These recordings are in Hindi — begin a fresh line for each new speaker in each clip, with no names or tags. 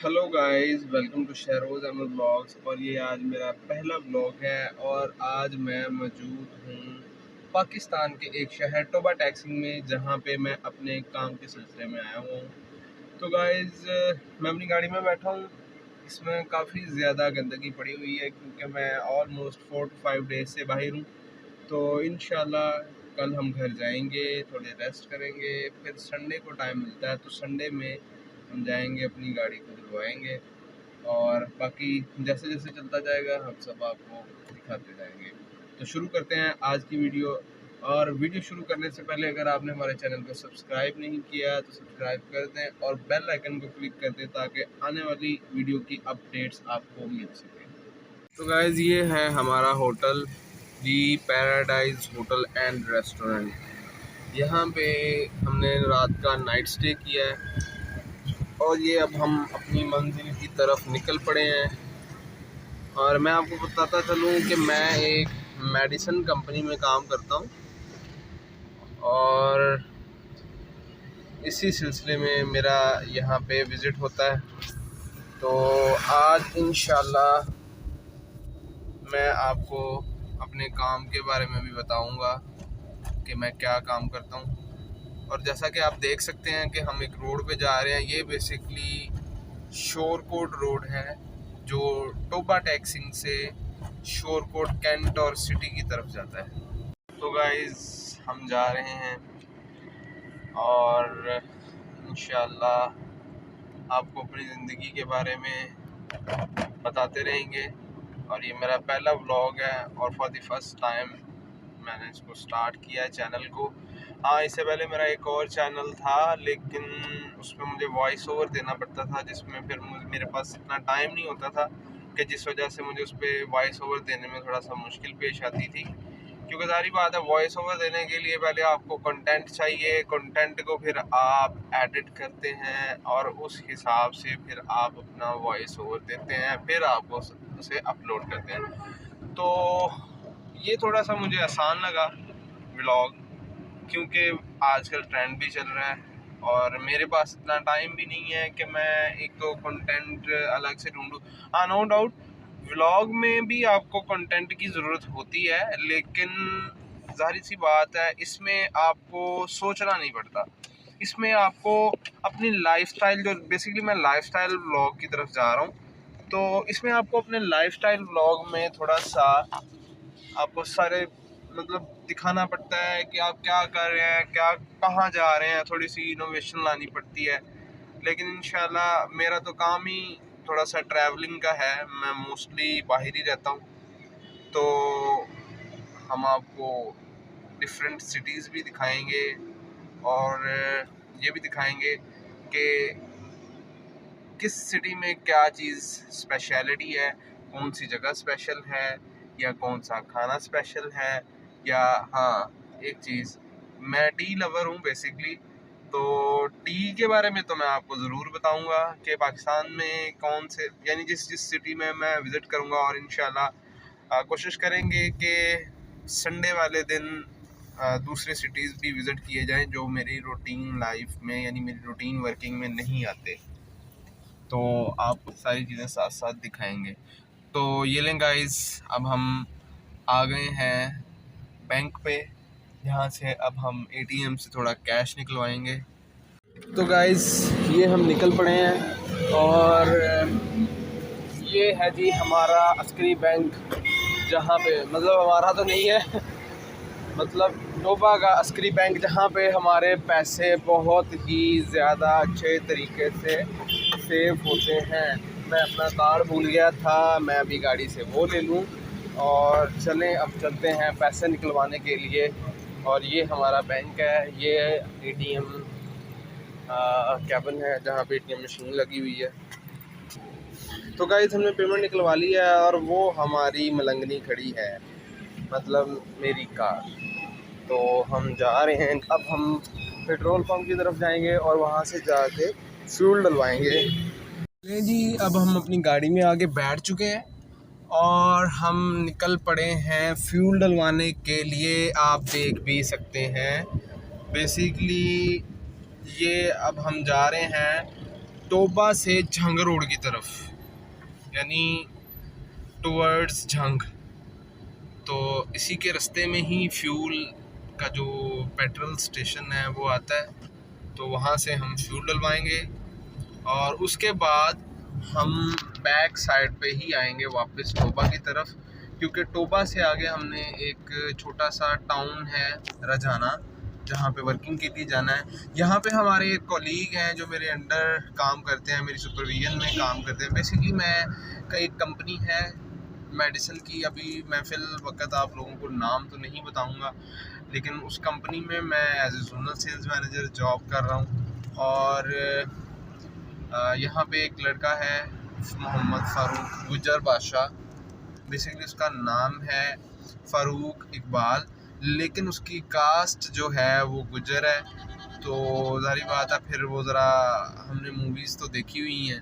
Hello guys, welcome to Shahroz Ahmed blogs. और ये आज मेरा पहला ब्लॉग है और आज मैं मौजूद हूँ पाकिस्तान के एक शहर टोबा टैक्सिंग में, जहाँ पे मैं अपने काम के सिलसिले में आया हुआ हूँ। तो गाइस, मैं अपनी गाड़ी में बैठा हूँ। इसमें काफ़ी ज़्यादा गंदगी पड़ी हुई है क्योंकि मैं ऑलमोस्ट 4 to 5 डेज से बाहर हूँ। तो इंशाल्लाह कल हम घर जाएंगे, थोड़े रेस्ट करेंगे, फिर संडे को टाइम मिलता है तो संडे में हम जाएंगे, अपनी गाड़ी को धुलवाएंगे और बाकी जैसे जैसे चलता जाएगा हम सब आपको दिखाते जाएंगे। तो शुरू करते हैं आज की वीडियो। और वीडियो शुरू करने से पहले अगर आपने हमारे चैनल को सब्सक्राइब नहीं किया तो सब्सक्राइब कर दें और बेल आइकन को क्लिक कर दें ताकि आने वाली वीडियो की अपडेट्स आपको मिल सकें। तो गाइस, ये है हमारा hotel, the paradise hotel and restaurant. यहाँ पे हमने रात का नाइट स्टे किया है और ये अब हम अपनी मंजिल की तरफ निकल पड़े हैं। और मैं आपको बताता चलूँ कि मैं एक मेडिसिन कंपनी में काम करता हूँ और इसी सिलसिले में मेरा यहाँ पे विज़िट होता है। तो आज इंशाल्लाह मैं आपको अपने काम के बारे में भी बताऊंगा कि मैं क्या काम करता हूं। और जैसा कि आप देख सकते हैं कि हम एक रोड पे जा रहे हैं। ये बेसिकली शोरकोट रोड है जो टोबा टैक्सिंग से शोरकोट कैंट और सिटी की तरफ जाता है। तो गाइस, हम जा रहे हैं और इंशाल्लाह आपको अपनी ज़िंदगी के बारे में बताते रहेंगे। और ये मेरा पहला व्लॉग है और फॉर द फर्स्ट टाइम मैंने इसको स्टार्ट किया है चैनल को। हाँ, इससे पहले मेरा एक और चैनल था लेकिन उसमें मुझे वॉइस ओवर देना पड़ता था, जिसमें फिर मेरे पास इतना टाइम नहीं होता था कि जिस वजह से मुझे उस पर वॉइस ओवर देने में थोड़ा सा मुश्किल पेश आती थी। क्योंकि सारी बात है, वॉइस ओवर देने के लिए पहले आपको कंटेंट चाहिए, कंटेंट को फिर आप एडिट करते हैं और उस हिसाब से फिर आप अपना वॉइस ओवर देते हैं, फिर आप उसे अपलोड करते हैं। तो ये थोड़ा सा मुझे आसान लगा व्लॉग, क्योंकि आजकल ट्रेंड भी चल रहा है और मेरे पास इतना टाइम भी नहीं है कि मैं एक तो कंटेंट अलग से ढूंढूं। हाँ, नो डाउट व्लॉग में भी आपको कंटेंट की ज़रूरत होती है, लेकिन जाहिर सी बात है इसमें आपको सोचना नहीं पड़ता। इसमें आपको अपनी लाइफस्टाइल, जो बेसिकली मैं लाइफस्टाइल व्लॉग की तरफ जा रहा हूँ, तो इसमें आपको अपने लाइफस्टाइल व्लॉग में थोड़ा सा आपको सारे दिखाना पड़ता है कि आप क्या कर रहे हैं, क्या कहाँ जा रहे हैं, थोड़ी सी इनोवेशन लानी पड़ती है। लेकिन इंशाल्लाह मेरा तो काम ही थोड़ा सा ट्रैवलिंग का है, मैं मोस्टली बाहर ही रहता हूँ। तो हम आपको डिफरेंट सिटीज़ भी दिखाएंगे और ये भी दिखाएंगे कि किस सिटी में क्या चीज़ स्पेशलिटी है, कौन सी जगह स्पेशल है या कौन सा खाना स्पेशल है। या हाँ, एक चीज़, मैं टी लवर हूँ बेसिकली, तो टी के बारे में तो मैं आपको ज़रूर बताऊंगा कि पाकिस्तान में कौन से, यानी जिस जिस सिटी में मैं विज़िट करूंगा। और इंशाल्लाह कोशिश करेंगे कि संडे वाले दिन दूसरे सिटीज़ भी विज़िट किए जाएं जो मेरी रूटीन लाइफ में, यानी मेरी रूटीन वर्किंग में नहीं आते। तो आप सारी चीज़ें साथ साथ दिखाएंगे। तो ये लें गाइस, अब हम आ गए हैं बैंक पे, जहाँ से अब हम एटीएम से थोड़ा कैश निकलवाएंगे। तो गाइस, ये हम निकल पड़े हैं और ये है जी हमारा अस्करी बैंक, जहाँ पे हमारा तो नहीं है, टोबा का अस्करी बैंक, जहाँ पे हमारे पैसे बहुत ही ज़्यादा अच्छे तरीके से सेव होते हैं। मैं अपना कार्ड भूल गया था, मैं अभी गाड़ी से वो ले लूँ और चलें, अब चलते हैं पैसे निकलवाने के लिए। और ये हमारा बैंक है, ये एटीएम कैबिन है जहाँ पे एटीएम मशीन लगी हुई है। तो गाइस, हमने पेमेंट निकलवा ली है और वो हमारी मलंगनी खड़ी है, मेरी कार। तो हम जा रहे हैं, अब हम पेट्रोल पंप की तरफ जाएंगे और वहाँ से जाके फ्यूल डलवाएंगे। जी, अब हम अपनी गाड़ी में आगे बैठ चुके हैं और हम निकल पड़े हैं फ्यूल डलवाने के लिए। आप देख भी सकते हैं बेसिकली ये अब हम जा रहे हैं तोबा से झंग रोड की तरफ, यानी टुवर्ड्स झंग। तो इसी के रास्ते में ही फ्यूल का जो पेट्रोल स्टेशन है वो आता है, तो वहाँ से हम फ्यूल डलवाएंगे और उसके बाद हम बैक साइड पे ही आएंगे वापस टोबा की तरफ, क्योंकि टोबा से आगे हमने एक छोटा सा टाउन है रजाना, जहाँ पे वर्किंग के लिए जाना है। यहाँ पे हमारे एक कॉलीग हैं जो मेरे अंडर काम करते हैं, मेरी सुपरविजन में काम करते हैं। बेसिकली मैं एक कंपनी है मेडिसिन की, अभी मैं फिल वक्त आप लोगों को नाम तो नहीं बताऊंगा, लेकिन उस कंपनी में मैं as a zonal sales manager job कर रहा हूँ। और यहाँ पे एक लड़का है मोहम्मद फ़ारूक गुजर बादशाह, बेसिकली उसका नाम है फ़ारूक इकबाल, लेकिन उसकी कास्ट जो है वो गुजर है। तो ज़ाहिर बात है, फिर वो ज़रा, हमने मूवीज़ तो देखी हुई हैं,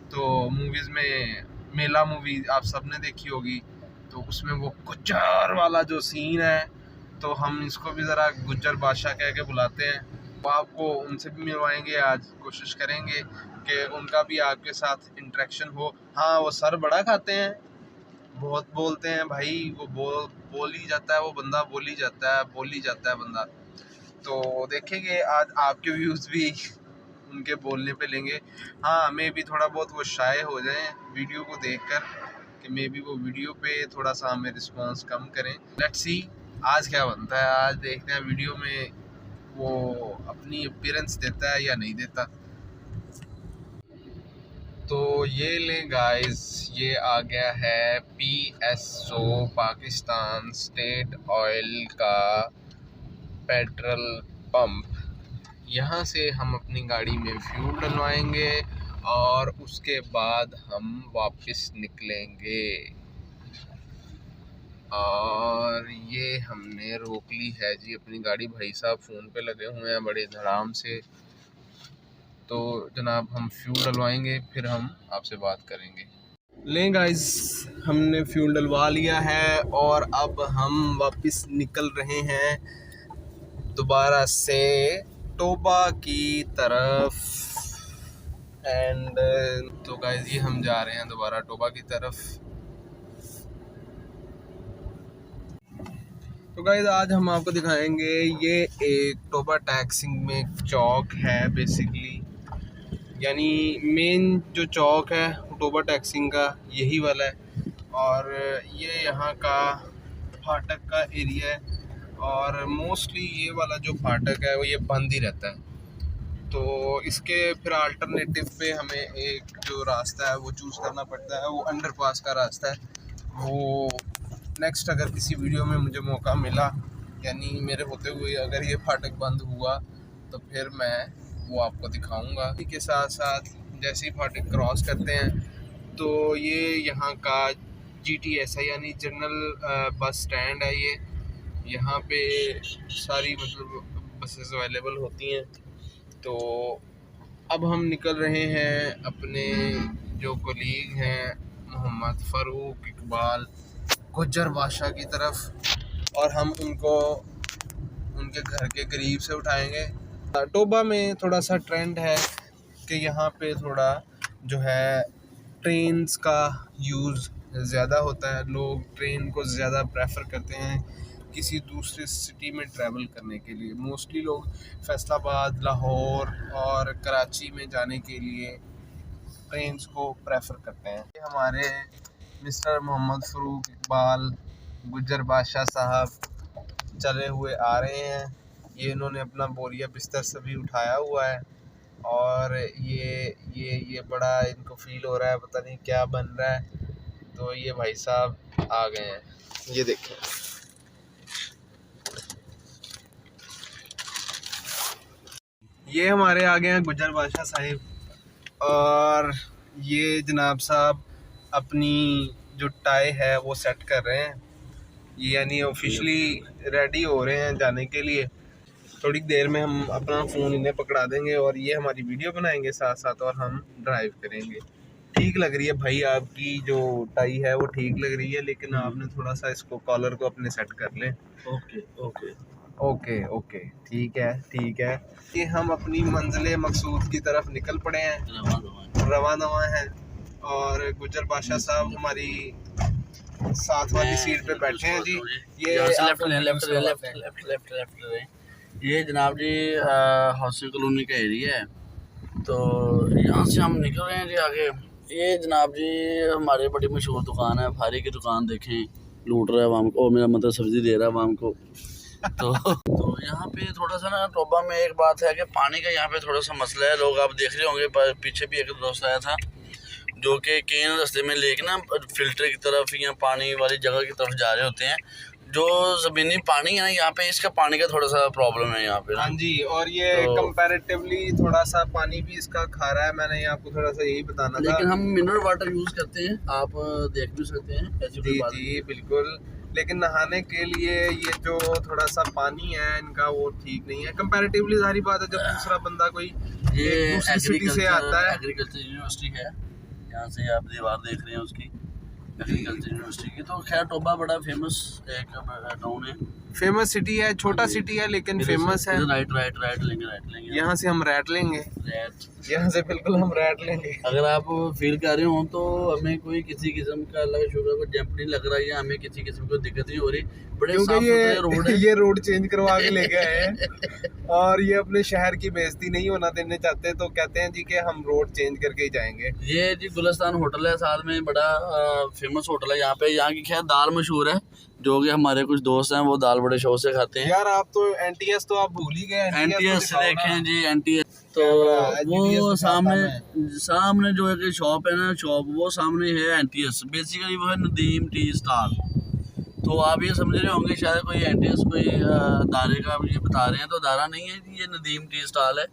तो मूवीज़ में मेला मूवी आप सब ने देखी होगी, तो उसमें वो गुज्जर वाला जो सीन है, तो हम इसको भी ज़रा गुज्जर बादशाह कह के बुलाते हैं। तो आपको उनसे भी मिलवाएंगे, आज कोशिश करेंगे कि उनका भी आपके साथ इंटरेक्शन हो। हाँ, वो सर बड़ा खाते हैं, बहुत बोलते हैं भाई, वो बोल ही जाता है, वो बंदा बोल ही जाता है बंदा। तो देखेंगे आज आपके व्यूज़ भी उनके बोलने पे लेंगे। हाँ, मे भी थोड़ा बहुत वो शाय हो जाएं वीडियो को देखकर, कि मे भी वो वीडियो पे थोड़ा सा हमें रिस्पांस कम करें। लेट्स सी आज क्या बनता है, आज देखते हैं वीडियो में वो अपनी अपीयरेंस देता है या नहीं देता। तो ये लें गाइस, ये आ गया है PSO पाकिस्तान स्टेट ऑयल का पेट्रोल पंप। यहाँ से हम अपनी गाड़ी में फ्यूल डलवाएंगे और उसके बाद हम वापस निकलेंगे। और ये हमने रोक ली है जी अपनी गाड़ी, भाई साहब फ़ोन पे लगे हुए हैं बड़े धड़ाम से। तो जनाब हम फ्यूल डलवाएंगे, फिर हम आपसे बात करेंगे। लें गाइस, हमने फ्यूल डलवा लिया है और अब हम वापस निकल रहे हैं दोबारा से टोबा की तरफ। एंड तो गाइस ये हम जा रहे हैं दोबारा टोबा की तरफ। तो गाइस आज हम आपको दिखाएंगे, ये एक टोबा टैक्सिंग में चौक है बेसिकली, यानी मेन जो चौक है टोबा टैक्सिंग का यही वाला है। और ये यहाँ का फाटक का एरिया है, और मोस्टली ये वाला जो फाटक है वो ये बंद ही रहता है। तो इसके फिर अल्टरनेटिव पे हमें एक जो रास्ता है वो चूज़ करना पड़ता है, वो अंडरपास का रास्ता है। वो नेक्स्ट अगर किसी वीडियो में मुझे मौका मिला, यानी मेरे होते हुए अगर ये फाटक बंद हुआ, तो फिर मैं वो आपको दिखाऊंगा। इसी के साथ साथ जैसे ही फाटक क्रॉस करते हैं तो ये यहाँ का GTS है, यानी जनरल बस स्टैंड है। ये यहाँ पे सारी मतलब बसेस अवेलेबल होती हैं। तो अब हम निकल रहे हैं अपने जो कोलीग हैं मोहम्मद फ़ारूक इकबाल गुज्जर बादशाह की तरफ, और हम उनको उनके घर के करीब से उठाएंगे। टोबा में थोड़ा सा ट्रेंड है कि यहाँ पे थोड़ा जो है ट्रेन्स का यूज़ ज़्यादा होता है, लोग ट्रेन को ज़्यादा प्रेफर करते हैं किसी दूसरे सिटी में ट्रैवल करने के लिए। मोस्टली लोग फैसलाबाद, लाहौर और कराची में जाने के लिए ट्रेन्स को प्रेफर करते हैं। ये हमारे मिस्टर मोहम्मद फ़ारूक इकबाल गुज्जर बादशाह साहब चले हुए आ रहे हैं। ये इन्होंने अपना बोरिया बिस्तर से भी उठाया हुआ है, और ये बड़ा इनको फील हो रहा है, पता नहीं क्या बन रहा है। तो ये भाई साहब आ गए हैं, ये देखें। ये हमारे आ गए हैं गुज्जर बादशाह साहिब, और ये जनाब साहब अपनी जो टाई है वो सेट कर रहे हैं, यानी ऑफिशियली रेडी हो रहे हैं जाने के लिए। थोड़ी देर में हम अपना फ़ोन इन्हें पकड़ा देंगे और ये हमारी वीडियो बनाएंगे साथ साथ, और हम ड्राइव करेंगे। ठीक लग रही है भाई, आपकी जो टाई है वो ठीक लग रही है, लेकिन आपने थोड़ा सा इसको कॉलर को अपने सेट कर लें।
Okay okay.
ओके ओके, ठीक है। ये हम अपनी मंजिल मकसूद की तरफ निकल पड़े हैं, रवा दवा हैं, और गुज्जर बादशाह साहब हमारी साथ वाली सीट पे बैठे हैं जी। ये
लेफ्ट ये जनाब जी हाउसिंग कॉलोनी का एरिया है। तो यहाँ से हम निकल रहे हैं जी आगे। ये जनाब जी हमारे बड़ी मशहूर दुकान है, फारी की दुकान देखें, लूट रहा है आवाम को, मेरा मतलब सब्ज़ी दे रहा है आवाम को। तो यहाँ पे थोड़ा सा ना टोबा में एक बात है कि पानी का यहाँ पे थोड़ा सा मसला है। लोग आप देख रहे होंगे, पर पीछे भी एक दोस्त आया था जो कि केन रास्ते में लेके ना फिल्टर की तरफ या पानी वाली जगह की तरफ जा रहे होते हैं। जो ज़मीनी पानी है ना यहाँ पे, इसका पानी का थोड़ा सा प्रॉब्लम है यहाँ पे।
हाँ जी, और ये कंपैरेटिवली थोड़ा सा पानी भी इसका खा रहा है। मैंने आपको थोड़ा सा यही बताना था,
लेकिन हम मिनरल वाटर यूज़ करते हैं, आप देख भी सकते हैं। ऐसी
जी जी बिल्कुल, लेकिन नहाने के लिए ये जो थोड़ा सा पानी है इनका वो ठीक नहीं है कंपैरेटिवली। सारी बात है, जब दूसरा बंदा कोई दूसरी सिटी से आता है।
एग्रीकल्चर यूनिवर्सिटी है, यहाँ से आप दीवार देख रहे हैं उसकी, एग्रीकल्चर यूनिवर्सिटी की। तो खैर टोबा बड़ा फेमस एक टाउन है,
फेमस सिटी है, छोटा सिटी है लेकिन फेमस है।
राइट लेंगे
यहाँ से हम रैट लेंगे, यहाँ से बिल्कुल हम रैट लेंगे।
अगर आप फील कर रहे हो तो हमें कोई किसी किस्म का अल्लाह का शुक्र को जंप नहीं लग रहा है, हमें किसी किस्म की दिक्कत नहीं हो रही। बड़े साफ सुथरे रोड है।
ये रोड चेंज करवा के ले गए हैं और ये अपने शहर की बेइज्जती नहीं होना देने चाहते, तो कहते हैं जी कि हम रोड चेंज करके ही जाएंगे।
ये जी गुलिस्तान होटल है, साथ में बड़ा फेमस होटल है यहाँ पे। यहाँ की खैर दाल मशहूर है, जो कि हमारे कुछ दोस्त हैं वो दाल बड़े शौक से खाते हैं।
यार आप तो एनटीएस तो आप भूल ही गए।
एनटीएस देखें जी, एनटीएस तो वो सामने जो एक शॉप है ना, शॉप वो सामने है एनटीएस। बेसिकली वो है नदीम टी स्टॉल। तो आप ये समझ रहे होंगे शायद कोई एनटीएस कोई दारे का ये बता रहे हैं, तो दारा नहीं है, ये नदीम टी स्टॉल है।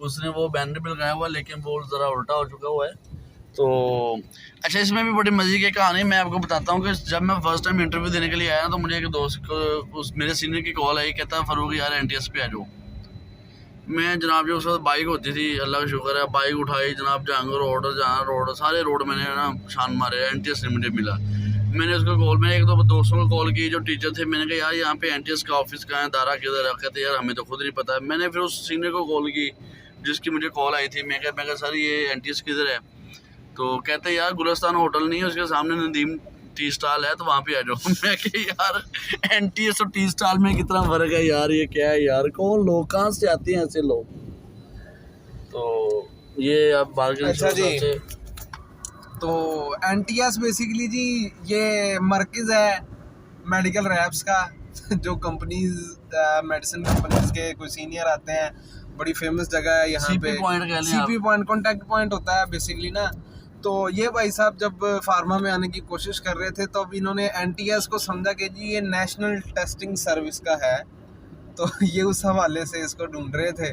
उसने वो बैनर भी लगाया हुआ, लेकिन वो ज़रा उल्टा हो चुका हुआ है। तो अच्छा, इसमें भी बड़ी मज़े की कहानी मैं आपको बताता हूँ कि जब मैं फर्स्ट टाइम इंटरव्यू देने के लिए आया तो मुझे एक दोस्त को मेरे सीनियर की कॉल आई, कहता है फ़ारूक यार एनटीएस पे आ जाओ। मैं जनाब जो उस वक्त बाइक होती थी, अल्लाह का शुक्र है, बाइक उठाई जनाब, जहांगीर रोड, जहाँ रोड, सारे रोड मैंने ना छान मारे, एनटीएस नहीं मुझे मिला। मैंने उसको कॉल, मैंने एक दो दोस्तों को कॉल की जो टीचर थे, मैंने कहा यार यहाँ पे एनटीएस का ऑफिस कहाँ है, दारा किधर है? कहते यार हमें तो खुद नहीं पता है। मैंने फिर उस सीनियर को कॉल की जिसकी मुझे कॉल आई थी, मैं कहा सर ये एनटीएस किधर है? तो कहते यार गुलिस्तान होटल नहीं है, उसके सामने नदीम टी स्टॉल है, तो वहाँ पे आ जाओ। मैं कहा यार एनटीएस और टी स्टॉल में कितना फ़र्क है यार, ये क्या है यार, कौन लोग कहाँ से आते हैं ऐसे लोग? तो ये अब बार्गेन।
अच्छा जी, तो एनटीएस बेसिकली जी ये मरकज़ है मेडिकल रैप्स का जो कंपनीज मेडिसिन कंपनीज के कोई सीनियर आते हैं, बड़ी फेमस जगह है यहाँ पे। सीपी पॉइंट कॉन्टैक्ट पॉइंट होता है बेसिकली ना। तो ये भाई साहब जब फार्मा में आने की कोशिश कर रहे थे, तो अब इन्होंने एनटीएस को समझा कि जी ये नेशनल टेस्टिंग सर्विस का है, तो ये उस हवाले से इसको ढूंढ रहे थे।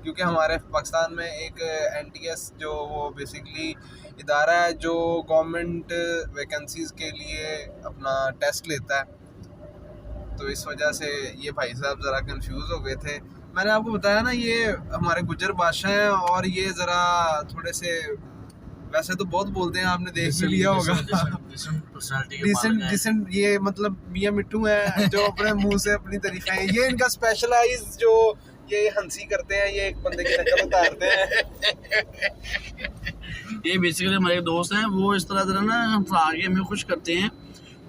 क्योंकि हमारे पाकिस्तान में एक एनटीएस जो वो बेसिकली इदारा है जो गवर्नमेंट वैकेंसीज़ के लिए अपना टेस्ट लेता है, तो इस वजह से ये भाई साहब ज़रा कंफ्यूज हो गए थे। मैंने आपको बताया ना ये हमारे गुज्जर बादशाह हैं, और ये ज़रा थोड़े से, वैसे तो बहुत बोलते हैं, आपने देख भी लिया होगा, डिसेंट ये मतलब मियाँ मिट्टू है जो अपने मुंह से अपनी तारीफें हैं। ये इनका स्पेशलाइज जो ये हंसी करते हैं, ये एक बंदे की नकल उतारते हैं।
ये बेसिकली हमारे दोस्त हैं, वो इस तरह ना आगे हमें खुश करते हैं।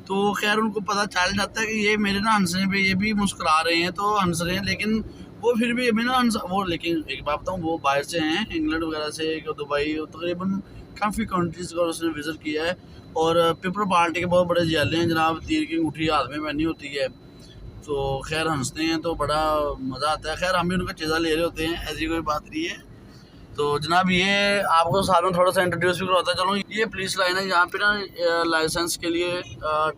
तो खैर उनको पता चल जाता है कि ये मेरे ना हंसने पे ये भी मुस्कुरा रहे हैं, तो हंस रहे हैं, लेकिन वो फिर भी हमें ना वो, लेकिन एक बात बताऊँ, वो बाहर से हैं, इंग्लैंड वगैरह से, दुबई, तकरीबन काफ़ी कंट्रीज़ का उसने विज़िट किया है। और पीपल पार्टी के बहुत बड़े जियाले हैं जनाब, तीर की अंगूठी हाथ में पहनी होती है। तो खैर हंसते हैं तो बड़ा मज़ा आता है। खैर हम भी उनका चीज़ा ले रहे होते हैं, ऐसी कोई बात नहीं है। तो जनाब ये आपको साथ में थोड़ा सा इंट्रोड्यूस भी करवाता चलो। ये पुलिस लाइन है, यहाँ पे ना लाइसेंस के लिए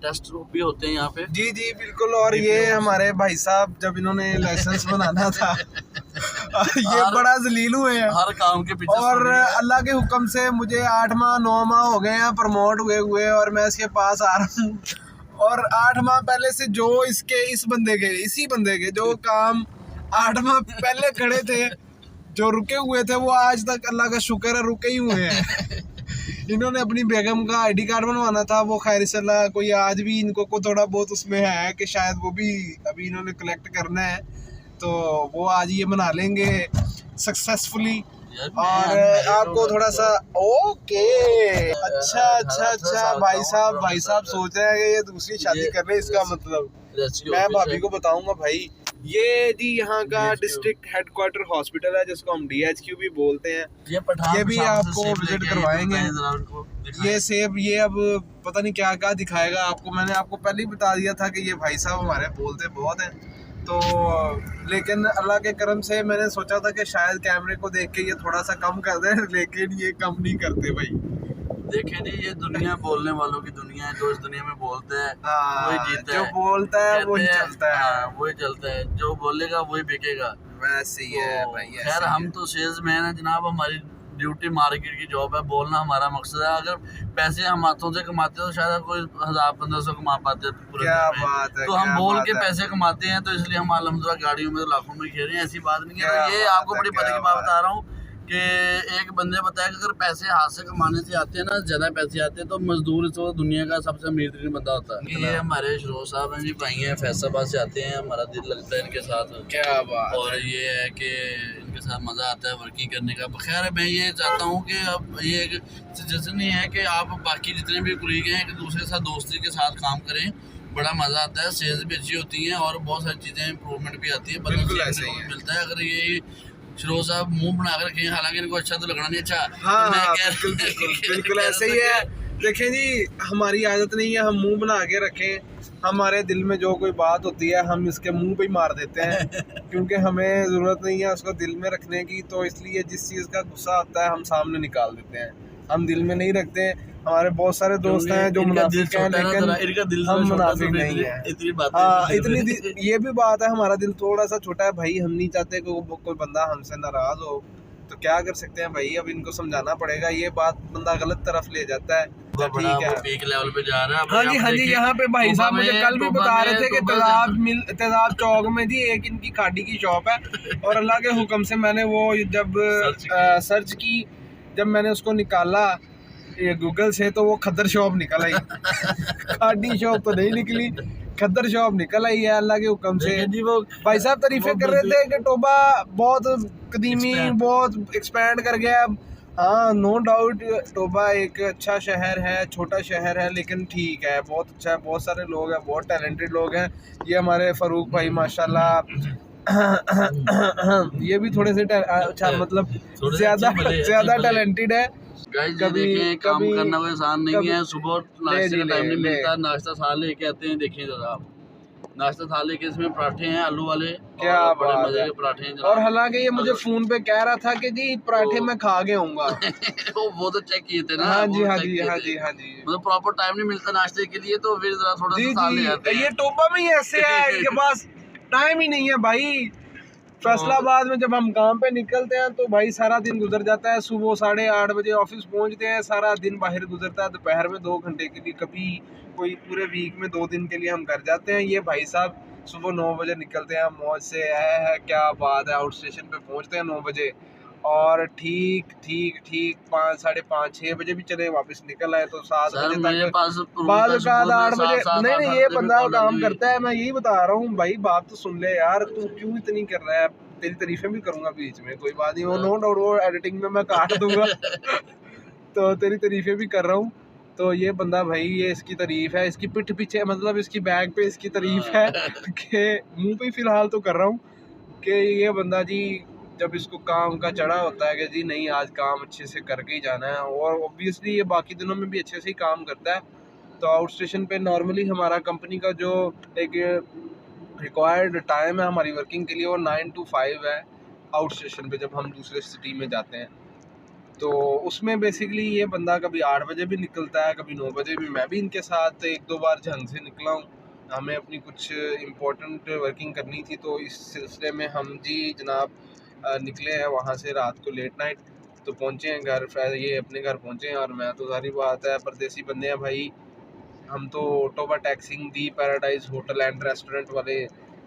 टेस्ट भी होते हैं यहाँ पे।
जी जी बिल्कुल। और ये हमारे भाई साहब जब इन्होंने लाइसेंस बनाना था ये बड़ा जलील हुए हैं
हर काम के पीछे,
और अल्लाह के हुक्म से मुझे 8 माह 9 माह हो गए हैं प्रमोट हुए और मैं इसके पास आ रहा हूँ। और 8 माह पहले से जो इसी बंदे के जो काम 8 माह पहले खड़े थे, जो रुके हुए थे वो आज तक अल्लाह का शुक्र है रुके ही हुए हैं। इन्होंने अपनी बेगम का आईडी कार्ड बनवाना था, वो खैर सल्ला कोई आज भी इनको को थोड़ा बहुत उसमें है कि शायद वो भी अभी इन्होंने कलेक्ट करना है, तो वो आज ये बना लेंगे सक्सेसफुली। और आपको थोड़ा सा ओके अच्छा भाई साहब सोच रहे हैं कि ये दूसरी शादी कर रहे हैं, इसका मतलब मैं भाभी को बताऊंगा भाई। ये जी यहाँ का डिस्ट्रिक्ट हेडक्वार्टर हॉस्पिटल है जिसको हम DHQ भी बोलते हैं। ये भी आपको विजिट करवाएंगे। ये सेब ये अब पता नहीं क्या क्या दिखाएगा आपको। मैंने आपको पहले ही बता दिया था कि ये भाई साहब हमारे बोलते बहुत हैं, तो लेकिन अल्लाह के करम से मैंने सोचा था कि शायद कैमरे को देख के ये थोड़ा सा कम कर दे, लेकिन ये कम नहीं करते भाई।
देखे जी, ये दुनिया बोलने वालों की दुनिया है। जो इस दुनिया में बोलते हैं वही जीता है,
जो बोलता है वही चलता है।
वही चलता है, जो बोलेगा वही बिकेगा।
वैसे ही है भाई।
खैर हम तो सेल्समैन है जनाब, हमारी ड्यूटी मार्केट की जॉब है, बोलना हमारा मकसद है। अगर पैसे हम हाथों से कमाते तो शायद कोई 1000-1500 कमा पाते पूरे दिन में। तो हम बोल के पैसे कमाते हैं, तो इसलिए हम अल्हम्दुलिल्लाह गाड़ियों में तो लाखों में खेल रहे हैं, ऐसी बात नहीं है। ये आपको बड़ी पते की बात बता रहा हूँ कि एक बंदे बताया कि अगर पैसे हाथ से कमाने से आते हैं ना, ज्यादा पैसे आते हैं, तो मजदूर तो दुनिया का सबसे अमीर तरीन बंदा होता है। ये हमारे शरोज साहब हैं जी, भाई हैं, फैसलाबाद से आते हैं, हमारा दिल लगता है इनके साथ।
क्या बात।
और ये है कि इनके साथ मज़ा आता है वर्किंग करने का। खैर मैं ये चाहता हूँ कि अब ये एक सजेशन नहीं है कि आप बाकी जितने भी कुलीग हैं एक दूसरे के साथ दोस्ती के साथ काम करें, बड़ा मज़ा आता है, सेल्स भी अच्छी होती हैं और बहुत सारी चीज़ें इंप्रूवमेंट भी आती है,
बिल्कुल ऐसे ही
मिलता है। अगर ये शरोज साहब मुंह बना कर रखे, हालांकि इनको अच्छा तो लगना नहीं। अच्छा
बिल्कुल ऐसे ही है। देखें जी, हमारी आदत नहीं है हम मुंह बना के रखें। हमारे दिल में जो कोई बात होती है हम इसके मुंह पे ही मार देते हैं क्योंकि हमें ज़रूरत नहीं है उसको दिल में रखने की। तो इसलिए जिस चीज़ का गुस्सा आता है हम सामने निकाल देते हैं, हम दिल में नहीं रखते। हमारे बहुत सारे दोस्त हैं जो मुनाफिक हैं, लेकिन हम मुनाफिक नहीं है। इतनी ये भी बात है, हमारा दिल थोड़ा सा छोटा है भाई। हम नहीं चाहते कि कोई बंदा हमसे नाराज हो, तो क्या कर सकते हैं भाई, अब इनको समझाना पड़ेगा। ये बात बंदा गलत तरफ ले जाता है, तो ठीक है
पीक लेवल पे जा रहा है।
हाँ जी यहाँ पे भाई साहब मुझे कल भी बता रहे थे कि तेजाब चौक में जी एक इनकी खाड़ी की शॉप है, और अल्लाह के हुक्म से मैंने वो जब सर्च की, जब मैंने उसको निकाला ये गूगल से, तो वो खद्दर शॉप निकल आई खाड़ी शॉप तो नहीं निकली, खद्दर शॉप निकल आई है अल्लाह के हुक्म से। वो भाई साहब तारीफे कर रहे थे कि टोबा बहुत कदीमी, बहुत एक्सपैंड कर गया। हाँ नो डाउट, टोबा एक अच्छा शहर है, छोटा शहर है, लेकिन ठीक है, बहुत अच्छा है, बहुत सारे लोग हैं, बहुत टैलेंटेड लोग हैं। ये हमारे फ़ारूक भाई माशाल्लाह ये भी थोड़े से अच्छा मतलब ज़्यादा टैलेंटेड है।
कभी काम करना कोई आसान नहीं है। सुबह नाश्ते का टाइम नहीं मिलता, नाश्ता थाल लेके आते हैं। देखिए जरा आप, नाश्ता थाल लेके इसमें पराठे हैं आलू वाले, क्या बड़े मजे के पराठे हैं।
और हालांकि ये मुझे फोन पे कह रहा था कि जी पराठे मैं खा के आऊंगा
वो तो चेक किए थे ना।
हाँ जी
मतलब प्रॉपर टाइम नहीं मिलता नाश्ते के लिए, तो फिर जरा थोड़ा सा थाल ले आते हैं।
ये टोपा में ही ऐसे है, इनके पास टाइम ही नहीं है भाई। फैसलाबाद में जब हम काम पे निकलते हैं तो भाई सारा दिन गुजर जाता है। सुबह 8:30 बजे ऑफिस पहुंचते हैं, सारा दिन बाहर गुजरता है। दोपहर में 2 घंटे के लिए, कभी कोई पूरे वीक में 2 दिन के लिए हम घर जाते हैं। ये भाई साहब सुबह 9 बजे निकलते हैं मौज से, है क्या बात है। आउट स्टेशन पे पहुंचते हैं 9 बजे, और ठीक 5, 5:30, 6 बजे भी चले वापस निकल आए तो 7 बजे तक, बाद 8 बजे। नहीं ये बंदा काम करता है, मैं यही बता रहा हूँ भाई। बात तो सुन ले यार, तू क्यों इतनी कर रहा है। तेरी तारीफें भी करूंगा बीच में, कोई बात नहीं, वो नो डाउट वो एडिटिंग में मैं काट दूंगा तो तेरी तारीफें भी कर रहा हूँ। तो ये बंदा भाई, ये इसकी तारीफ है, इसकी पिठ पीछे मतलब इसकी बैग पे इसकी तारीफ है कि मुँह पे फिलहाल तो कर रहा हूँ कि ये बंदा जी जब इसको काम का चढ़ा होता है कि जी नहीं आज काम अच्छे से करके ही जाना है, और ऑब्वियसली ये बाकी दिनों में भी अच्छे से ही काम करता है। तो आउट स्टेशन पे नॉर्मली हमारा कंपनी का जो एक रिक्वायर्ड टाइम है हमारी वर्किंग के लिए, वो 9 to 5 है आउट स्टेशन पे, जब हम दूसरे सिटी में जाते हैं। तो उसमें बेसिकली ये बंदा कभी 8 बजे भी निकलता है, कभी 9 बजे भी। मैं भी इनके साथ 1-2 बार झंग से निकला हूँ, हमें अपनी कुछ इम्पोर्टेंट वर्किंग करनी थी, तो इस सिलसिले में हम जी जनाब निकले हैं वहाँ से रात को लेट नाइट, तो पहुँचे हैं घर, ये अपने घर पहुँचे हैं। और मैं तो सारी बात है परदेसी बंदे हैं भाई, हम तो Toba Tek Singh the paradise hotel and restaurant वाले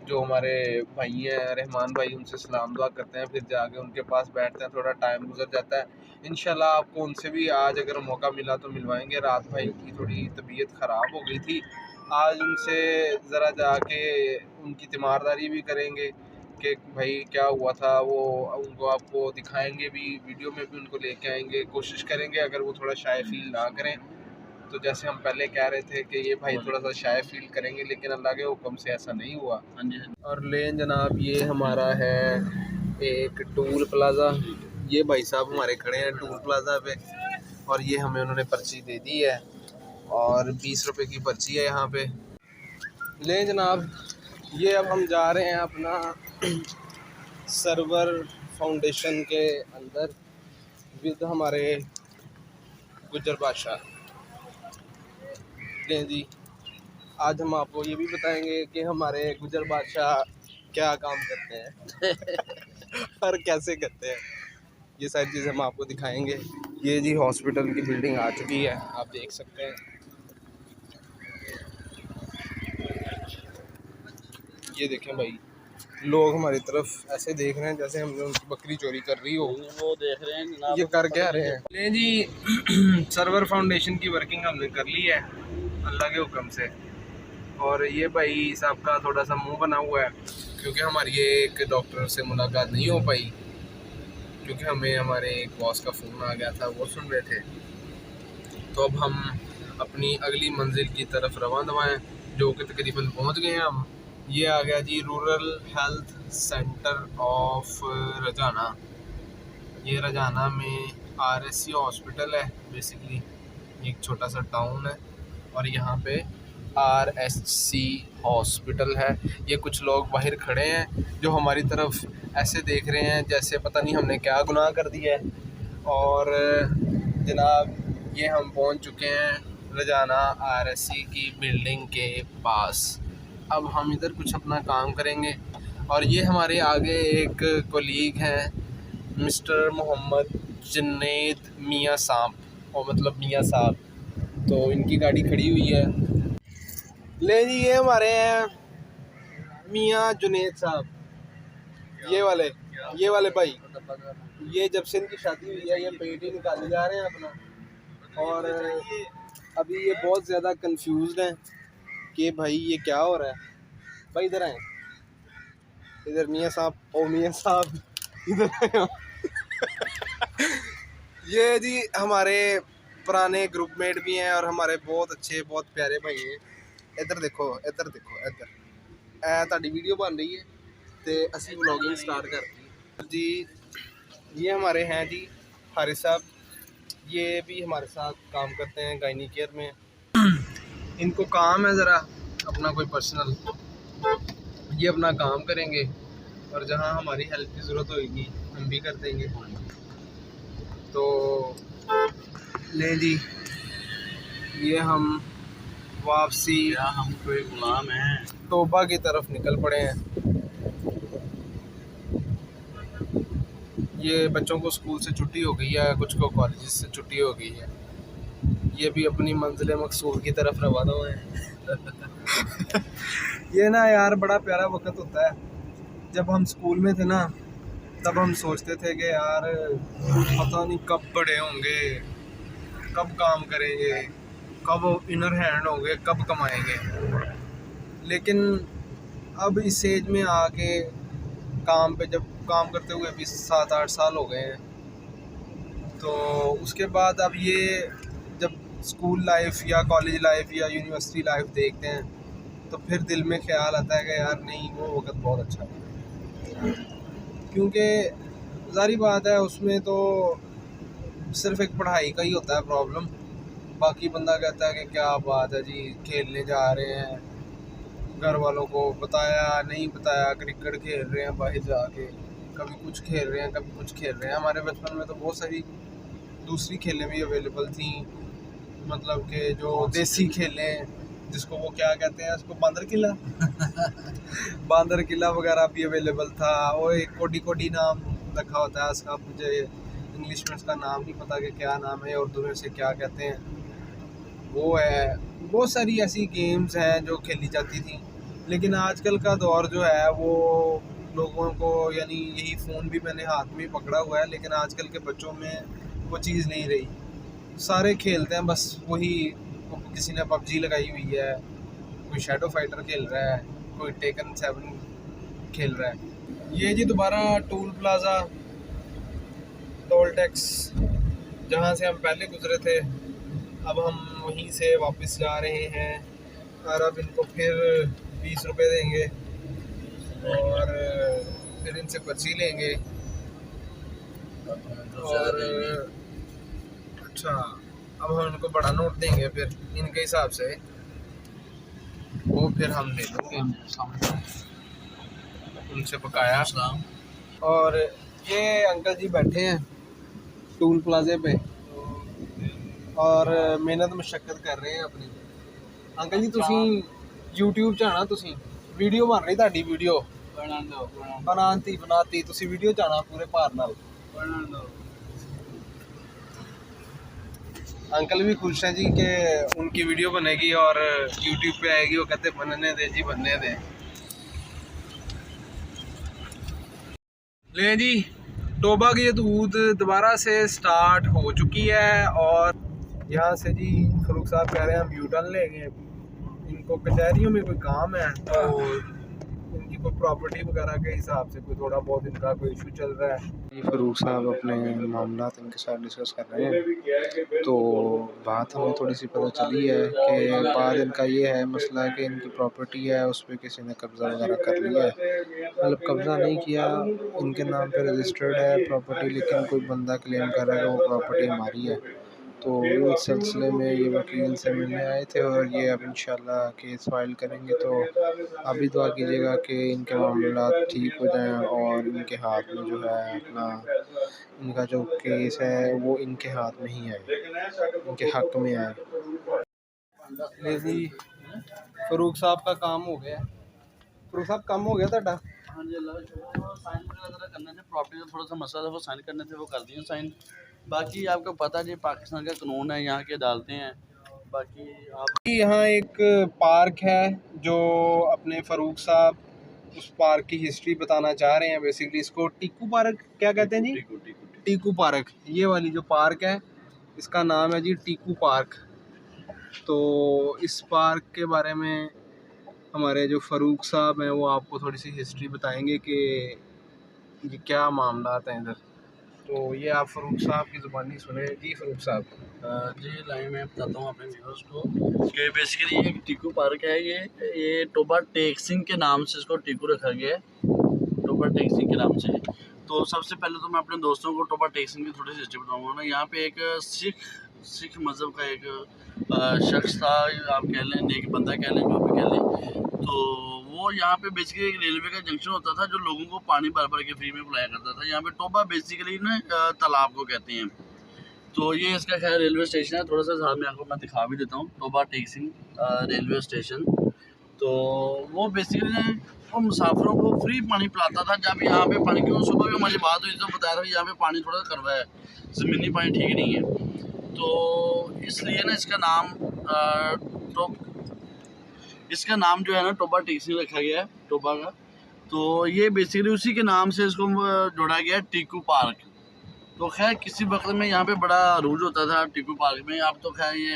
जो हमारे भाई हैं रहमान भाई, उनसे सलाम दुआ करते हैं, फिर जाके उनके पास बैठते हैं, थोड़ा टाइम गुजर जाता है। इंशाल्लाह आपको उनसे भी आज अगर मौका मिला तो मिलवाएंगे। रात भाई की थोड़ी तबीयत ख़राब हो गई थी, आज उनसे ज़रा जाके उनकी तीमारदारी भी करेंगे कि भाई क्या हुआ था, वो उनको आपको दिखाएंगे भी, वीडियो में भी उनको लेके आएंगे। कोशिश करेंगे अगर वो थोड़ा शाय फील ना करें तो जैसे हम पहले कह रहे थे कि ये भाई थोड़ा सा शाय फील करेंगे, लेकिन अल्लाह के हुक्म से ऐसा नहीं हुआ।
हाँ जी।
और लें जनाब, ये हमारा है एक टूल प्लाज़ा। ये भाई साहब हमारे खड़े हैं टूल प्लाज़ा पे, और ये हमें उन्होंने पर्ची दे दी है, और 20 रुपए की पर्ची है यहाँ पे। लें जनाब, ये अब हम जा रहे हैं अपना सर्वर फाउंडेशन के अंदर विद हमारे गुज्जर बादशाह। लें जी, आज हम आपको ये भी बताएंगे कि हमारे गुज्जर बादशाह क्या काम करते हैं और कैसे करते हैं, ये सारी चीज़ें हम आपको दिखाएंगे। ये जी हॉस्पिटल की बिल्डिंग आ चुकी है, आप देख सकते हैं। ये देखें भाई, लोग हमारी तरफ ऐसे देख रहे हैं जैसे हमने उनकी बकरी चोरी कर रही हो।
वो देख रहे हैं
ये कर क्या रहे हैं। ले जी, सर्वर फाउंडेशन की वर्किंग हमने कर ली है अल्लाह के हुक्म से, और ये भाई साहब का थोड़ा सा मुंह बना हुआ है क्योंकि हमारी ये एक डॉक्टर से मुलाकात नहीं हो पाई, क्योंकि हमें हमारे एक बॉस का फ़ोन आ गया था, वो सुन रहे थे। तो अब हम अपनी अगली मंजिल की तरफ रवां दवाएँ, जो कि तकरीबन पहुंच गए हैं हम। ये आ गया जी रूरल हेल्थ सेंटर ऑफ रजाना। ये रजाना में RSC हॉस्पिटल है, बेसिकली एक छोटा सा टाउन है, और यहाँ पे RSC हॉस्पिटल है। ये कुछ लोग बाहर खड़े हैं जो हमारी तरफ ऐसे देख रहे हैं जैसे पता नहीं हमने क्या गुनाह कर दिया है। और जनाब, ये हम पहुँच चुके हैं रजाना RSC की बिल्डिंग के पास। अब हम इधर कुछ अपना काम करेंगे, और ये हमारे आगे एक कोलीग हैं मिस्टर मोहम्मद जुनैद मियाँ साहब, और मतलब मियाँ साहब, तो इनकी गाड़ी खड़ी हुई है। ले जी, ये हमारे हैं मियाँ जुनैद साहब, ये वाले भाई। ये जब से इनकी शादी हुई है ये पेट ही निकाले जा रहे हैं अपना, और अभी ये बहुत ज़्यादा कंफ्यूज हैं कि भाई ये क्या हो रहा है। भाई इधर आए, इधर मियाँ साहब, ओ मियाँ साहब इधर आए। ये जी हमारे पुराने ग्रुपमेट भी हैं और हमारे बहुत अच्छे बहुत प्यारे भाई हैं। इधर देखो, इधर देखो, इधर ताड़ी वीडियो बन रही है तो असी व्लॉगिंग स्टार्ट करती जी। ये हमारे हैं जी हारिस साहब, ये भी हमारे साथ काम करते हैं गायनी केयर में। इनको काम है ज़रा अपना कोई पर्सनल, ये अपना काम करेंगे, और जहाँ हमारी हेल्प की ज़रूरत होगी हम भी कर देंगे। तो ले जी, ये हम वापसी,
क्या हम कोई गुलाम हैं?
तोबा की तरफ निकल पड़े हैं। ये बच्चों को स्कूल से छुट्टी हो गई है, कुछ को कॉलेज से छुट्टी हो गई है। ये भी अपनी मंजिल मकसूद की तरफ रवाना हुए हैं। ये ना यार बड़ा प्यारा वक्त होता है। जब हम स्कूल में थे ना, तब हम सोचते थे कि यार पता नहीं कब बड़े होंगे, कब काम करेंगे, कब इनर हैंड होंगे, कब कमाएंगे। लेकिन अब इस एज में आके काम पे जब काम करते हुए भी 7-8 साल हो गए हैं, तो उसके बाद अब ये जब स्कूल लाइफ या कॉलेज लाइफ या यूनिवर्सिटी लाइफ देखते हैं तो फिर दिल में ख्याल आता है कि यार नहीं, वो वक्त बहुत अच्छा है। क्योंकि ज़ाहिर बात है उसमें तो सिर्फ एक पढ़ाई का ही होता है प्रॉब्लम, बाकी बंदा कहता है कि क्या बात है जी, खेलने जा रहे हैं, घर वालों को बताया नहीं बताया, क्रिकेट खेल रहे हैं बाहर जाके, कभी कुछ खेल रहे हैं, कभी कुछ खेल रहे हैं। हमारे बचपन में तो बहुत सारी दूसरी खेलें भी अवेलेबल थी, मतलब कि जो देसी खेलें, जिसको वो क्या कहते हैं, उसको बांदर किला बांदर किला वगैरह भी अवेलेबल था। और एक कोडी कोडी नाम रखा होता है उसका, मुझे इंग्लिश में उसका नाम नहीं पता कि क्या नाम है, उर्दू में से क्या कहते हैं, वो है। बहुत सारी ऐसी गेम्स हैं जो खेली जाती थी। लेकिन आजकल का दौर जो है वो लोगों को, यानी यही फ़ोन भी मैंने हाथ में पकड़ा हुआ है, लेकिन आजकल के बच्चों में वो चीज़ नहीं रही। सारे खेलते हैं बस वही, किसी ने पबजी लगाई हुई है, कोई शैडो फाइटर खेल रहा है, कोई टेकन 7 खेल रहा है। ये जी दोबारा टूल प्लाज़ा, टोल टैक्स, जहाँ से हम पहले गुजरे थे, अब हम वहीं से वापस जा रहे हैं और अब इनको फिर 20 रुपये देंगे और फिर इनसे पर्ची लेंगे। और अच्छा, अब हम इनको बड़ा नोट देंगे फिर इनके हिसाब से, वो फिर हम ले लेंगे उनसे बकाया। और ये अंकल जी बैठे हैं टूल प्लाजे पे और मेहनत मशक्कत कर रहे हैं अपनी। अंकल जी तुसी YouTube चाहना, तुसी वीडियो बन रही, ਤੁਹਾਡੀ ਵੀਡੀਓ बनाती तुसी वीडियो चाहना पूरे भार नाल। अंकल भी खुश हैं जी कि उनकी वीडियो बनेगी और YouTube पे आएगी। वो कहते बनने दे जी, बनने दे। ले जी, टोबा की दूध दोबारा से स्टार्ट हो चुकी है और यहाँ से जी फरूक साहब कह रहे हैं हम यूटर्न लेंगे। इनको कचहरियों में कोई काम है तो इनकी कोई प्रॉपर्टी वगैरह के हिसाब से कोई थोड़ा बहुत इनका कोई इशू चल रहा है। ये फरूक साहब अपने मामला इनके साथ डिस्कस कर रहे हैं। तो बात हमें थोड़ी सी पता चली है कि बात इनका ये है, मसला है कि इनकी प्रॉपर्टी है उस पर किसी ने कब्ज़ा वगैरह कर लिया है। मतलब कब्ज़ा नहीं किया, इनके नाम पे रजिस्टर्ड है प्रॉपर्टी, लेकिन कोई बंदा क्लेम कर रहा है कि वो प्रॉपर्टी हमारी है। तो इस सिलसिले में ये वकील से मिलने आए थे और ये अब इंशाल्लाह केस फाइल करेंगे। तो आप भी दुआ कीजिएगा कि इनके मामला ठीक हो जाएं और इनके हाथ में जो है अपना, इनका जो केस है वो इनके हाथ में ही आए, इनके हक में आए। जी फरूक साहब का काम हो गया। फरूक साहब काम हो गया ਤੁਹਾਡਾ?
हाँ जी, अल्लाह का शुक्र है। साइन वगैरह करने थे, प्रॉपर्टी का थोड़ा सा मसला था, वो साइन करने थे, वो कर दिए साइन। बाकी आपको पता जी पाकिस्तान का कानून है, यहाँ के डालते हैं। बाकी आप
यहाँ एक पार्क है जो अपने फ़रूक साहब उस पार्क की हिस्ट्री बताना चाह रहे हैं। बेसिकली इसको टीकू पार्क क्या कहते हैं जी? टीकू पार्क। ये वाली जो पार्क है इसका नाम है जी टीकू पार्क। तो इस पार्क के बारे में हमारे जो फ़रूक साहब हैं वो आपको थोड़ी सी हिस्ट्री बताएंगे कि ये क्या मामला हैं इधर। तो ये आप फ़रूक साहब की ज़ुबानी सुने जी। फ़रूक साहब
जी लाइन में बताता हूँ अपने व्यूअर्स को कि बेसिकली ये टीकू पार्क है। ये टोबा टेक सिंह के नाम से इसको टीकू रखा गया है, टोबा टेक सिंह के नाम से। तो सबसे पहले तो मैं अपने दोस्तों को टोबा टेक सिंह की थोड़ी सी हिस्ट्री बताऊँगा ना। यहाँ पे एक सिख मज़हब का एक शख्स था, आप कह लें नेक बंदा कह लें, जो भी कह लें। तो वो यहाँ पे बेसिकली एक रेलवे का जंक्शन होता था जो लोगों को पानी भर भर के फ्री में पिलाया करता था। यहाँ पे टोबा बेसिकली ना तालाब को कहते हैं। तो ये इसका खैर रेलवे स्टेशन है, थोड़ा सा साथ में आपको मैं दिखा भी देता हूँ, टोबा टेक सिंह रेलवे स्टेशन। तो वो बेसिकली वो मुसाफिरों को फ्री पानी पिलाता था। जब यहाँ पे पानी की सुबह भी हमारी बात हुई तो बताया था कि यहाँ पे पानी थोड़ा कड़वा है, ज़मीनी पानी ठीक नहीं है। तो इसलिए ना इसका नाम जो है ना टोबा टेक सिंह रखा गया है, टोबा का। तो ये बेसिकली उसी के नाम से इसको जोड़ा गया है टीकू पार्क। तो खैर किसी वक्त में यहाँ पे बड़ा अरूज होता था टीकू पार्क में। अब तो खैर ये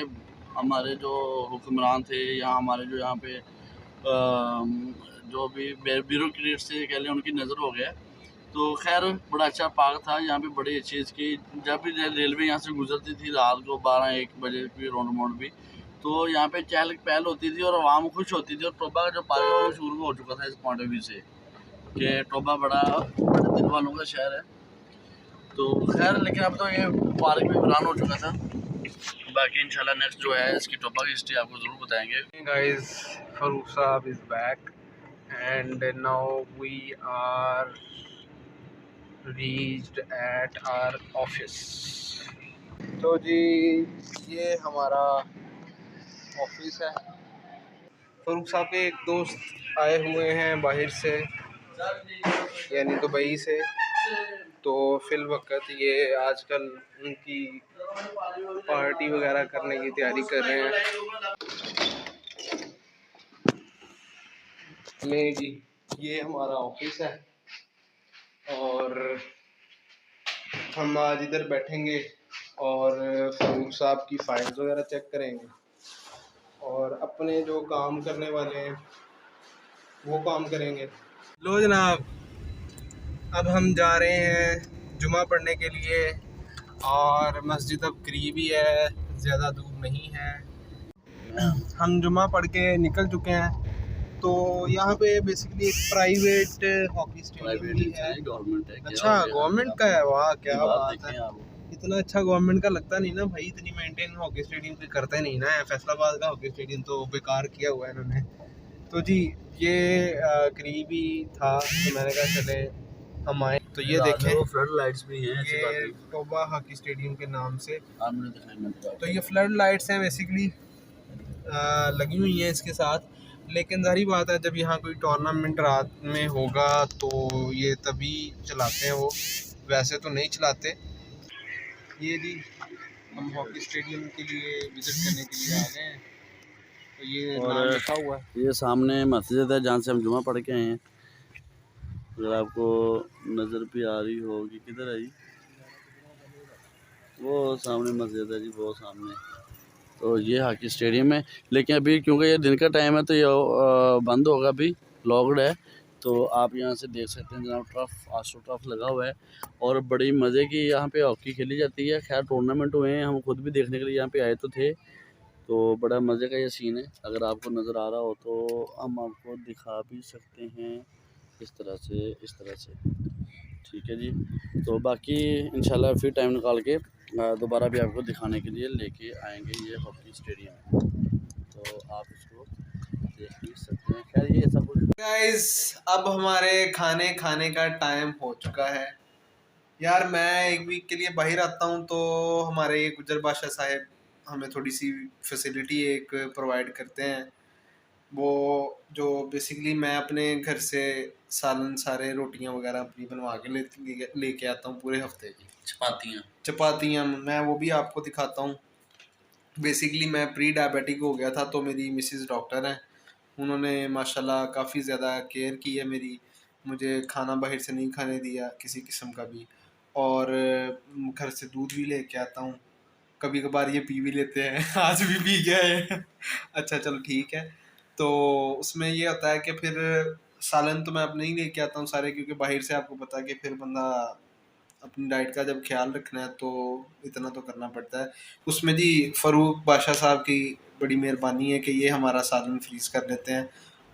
हमारे जो हुक्मरान थे यहाँ, हमारे जो यहाँ पे जो भी ब्यूरोक्रेट्स थे कह लें, उनकी नज़र हो गया। तो खैर बड़ा अच्छा पार्क था यहाँ पे, बड़ी अच्छी इसकी। जब भी रेलवे यहाँ से गुजरती थी रात को 12-1 बजे भी राउंड माउंड भी, तो यहाँ पे चहल पहल होती थी और आवाम खुश होती थी। और टोबा का जो पार्क है वो शुरू हो चुका था इस पॉइंट ऑफ व्यू से कि टोबा बड़ा बड़े दिल वालों का शहर है। तो खैर लेकिन अब तो ये पार्क भी वीरान हो चुका था। बाकी इंशाल्लाह नेक्स्ट जो है इसकी टोबा की हिस्ट्री आपको ज़रूर बताएंगे।
गाइस फरूक साहब is back and now we are reached at our office. तो जी ये हमारा ऑफिस है। फरूक साहब के एक दोस्त आए हुए हैं बाहर से, यानी दुबई से। तो फिल वक्त ये आजकल उनकी पार्टी वगैरह करने की तैयारी कर रहे हैं। ले जी, ये हमारा ऑफिस है और हम आज इधर बैठेंगे और फारूक साहब की फाइल्स वगैरह चेक करेंगे और अपने जो काम करने वाले हैं वो काम करेंगे। लो जनाब, अब हम जा रहे हैं जुमा पढ़ने के लिए और मस्जिद अब करीब ही है, ज़्यादा दूर नहीं है। हम जुमा पढ़ के निकल चुके हैं। तो यहाँ पे बेसिकली एक प्राइवेट हॉकी स्टेडियम भी है।
गवर्नमेंट है।
अच्छा, गवर्नमेंट का है? वाह, क्या बात है।
आप
इतना अच्छा गवर्नमेंट का लगता नहीं ना भाई, इतनी मेंटेन हॉकी स्टेडियम की करते नहीं ना। फैसलाबाद का हॉकी स्टेडियम तो बेकार किया हुआ है इन्होंने। तो जी ये करीब ही था तो मैंने कहा चले हम आए। तो ये देखें,
फ्लड लाइट्स भी हैं, ऐसी बात
ये
नहीं।
टोबा हॉकी स्टेडियम के नाम से
आपने दिखाई
तो ये फ्लड लाइट्स हैं बेसिकली लगी हुई हैं इसके साथ। लेकिन जाहिर बात है जब यहाँ कोई टूर्नामेंट रात में होगा तो ये तभी चलाते हैं वो, वैसे तो नहीं चलाते। ये जी हम हॉकी स्टेडियम के लिए विज़िट करने के लिए आ गए हैं। तो ये नाम लिखा हुआ है।
ये सामने मस्जिद है जहाँ से हम जुमा पढ़ के आए हैं। अगर आपको नज़र भी आ रही होगी, किधर है जी? वो सामने मस्जिद है जी, वो सामने। तो ये हॉकी स्टेडियम है, लेकिन अभी क्योंकि ये दिन का टाइम है तो ये बंद होगा, अभी लॉक्ड है। तो आप यहाँ से देख सकते हैं जनाब, टर्फ आस्ट्रो टर्फ लगा हुआ है और बड़ी मज़े की यहाँ पे हॉकी खेली जाती है। खैर टूर्नामेंट हुए हैं, हम खुद भी देखने के लिए यहाँ पे आए तो थे। तो बड़ा मज़े का ये सीन है, अगर आपको नज़र आ रहा हो तो हम आपको दिखा भी सकते हैं इस तरह से, इस तरह से। ठीक है जी। तो बाकी इंशाल्लाह फिर टाइम निकाल के दोबारा भी आपको दिखाने के लिए लेके आएंगे ये हॉकी स्टेडियम। तो आप इसको देख भी सकते हैं। खैर ये सब कुछ
गाइस, अब हमारे खाने का टाइम हो चुका है। यार मैं एक वीक के लिए बाहर आता हूँ तो हमारे गुजर बादशाह साहब हमें थोड़ी सी फैसिलिटी एक प्रोवाइड करते हैं। वो जो बेसिकली मैं अपने घर से सालन सारे रोटियां वगैरह अपनी बनवा के लेके आता हूँ पूरे हफ्ते की। चपातियाँ मैं वो भी आपको दिखाता हूँ। बेसिकली मैं प्री डायबिटिक हो गया था तो मेरी मिसेस डॉक्टर हैं, उन्होंने माशाल्लाह काफ़ी ज़्यादा केयर की है मेरी। मुझे खाना बाहर से नहीं खाने दिया किसी किस्म का भी, और घर से दूध भी लेके आता हूँ। कभी कभार ये पी भी लेते हैं आज भी पी गए अच्छा चलो ठीक है। तो उसमें ये होता है कि फिर सालन तो मैं अपने ही लेके आता हूँ सारे, क्योंकि बाहर से आपको पता है कि फिर बंदा अपनी डाइट का जब ख्याल रखना है तो इतना तो करना पड़ता है। उसमें जी फ़ारूक बादशाह साहब की बड़ी मेहरबानी है कि ये हमारा सालन फ्रीज़ कर लेते हैं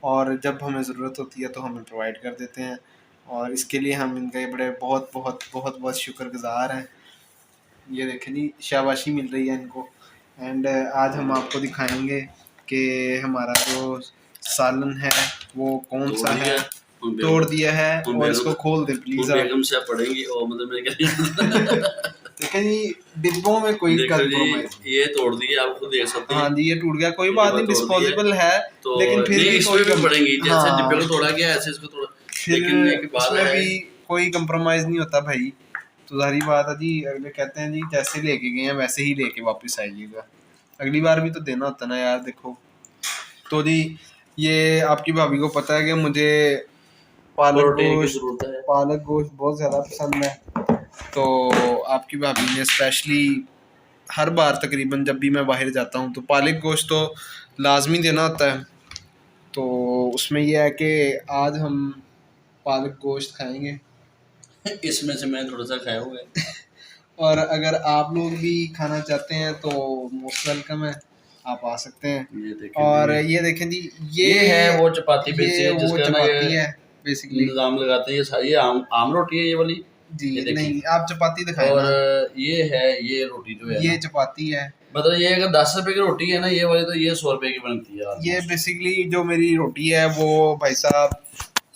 और जब हमें ज़रूरत होती है तो हमें प्रोवाइड कर देते हैं, और इसके लिए हम इनके बड़े बहुत बहुत बहुत बहुत शुक्रगुज़ार हैं। ये देखें जी, शाबाशी मिल रही है इनको। एंड आज हम आपको दिखाएंगे कि हमारा जो सालन है वो कौन सा है। तोड़ दिया है और इसको खोल दे प्लीज।
बेगम से पढ़ेंगी और मतलब मैं कह
देखें जी, डिब्बों में कोई
कंप्रोमाइज, ये तोड़ दिया, आप खुद देख सकते हैं।
हाँ जी, ये टूट गया, कोई बात नहीं, डिस्पोजेबल है
तो
लेकिन फिर भी
इसमें भी पड़ेंगी। जैसे डिब्बे को तोड़ा गया ऐसे इसको तोड़ा,
लेकिन इसमें भी कोई कंप्रोमाइज नहीं होता भाई। तो सारी बात है जी, अगले कहते हैं जी जैसे लेके गए हैं वैसे ही लेके वापस आइएगा, अगली बार भी तो देना होता ना यार। देखो तो जी ये आपकी भाभी को पता है कि मुझे पालक गोश्त बहुत ज़्यादा पसंद है। तो आपकी भाभी ने स्पेशली हर बार तकरीबन जब भी मैं बाहर जाता हूँ तो पालक गोश्त तो लाजमी देना होता है। तो उसमें यह है कि आज हम पालक गोश्त खाएंगे
इसमें से मैं थोड़ा सा खाया हुआ है
और अगर आप लोग भी खाना चाहते हैं तो मोस्ट वेलकम है, आप आ सकते हैं। और ये देखें जी, ये
है वो चपाती,
ये वो चपाती है बेसिकली,
निजाम लगाते हैं। ये सारी आम रोटी है ये वाली
जी। नहीं आप चपाती दिखाएं
और
ना।
ये है, ये रोटी जो है
ये चपाती है,
मतलब ये अगर 10 रुपए की रोटी है ना ये वाली, तो ये 100 रुपए की बनती है।
ये बेसिकली जो मेरी रोटी है वो भाई साहब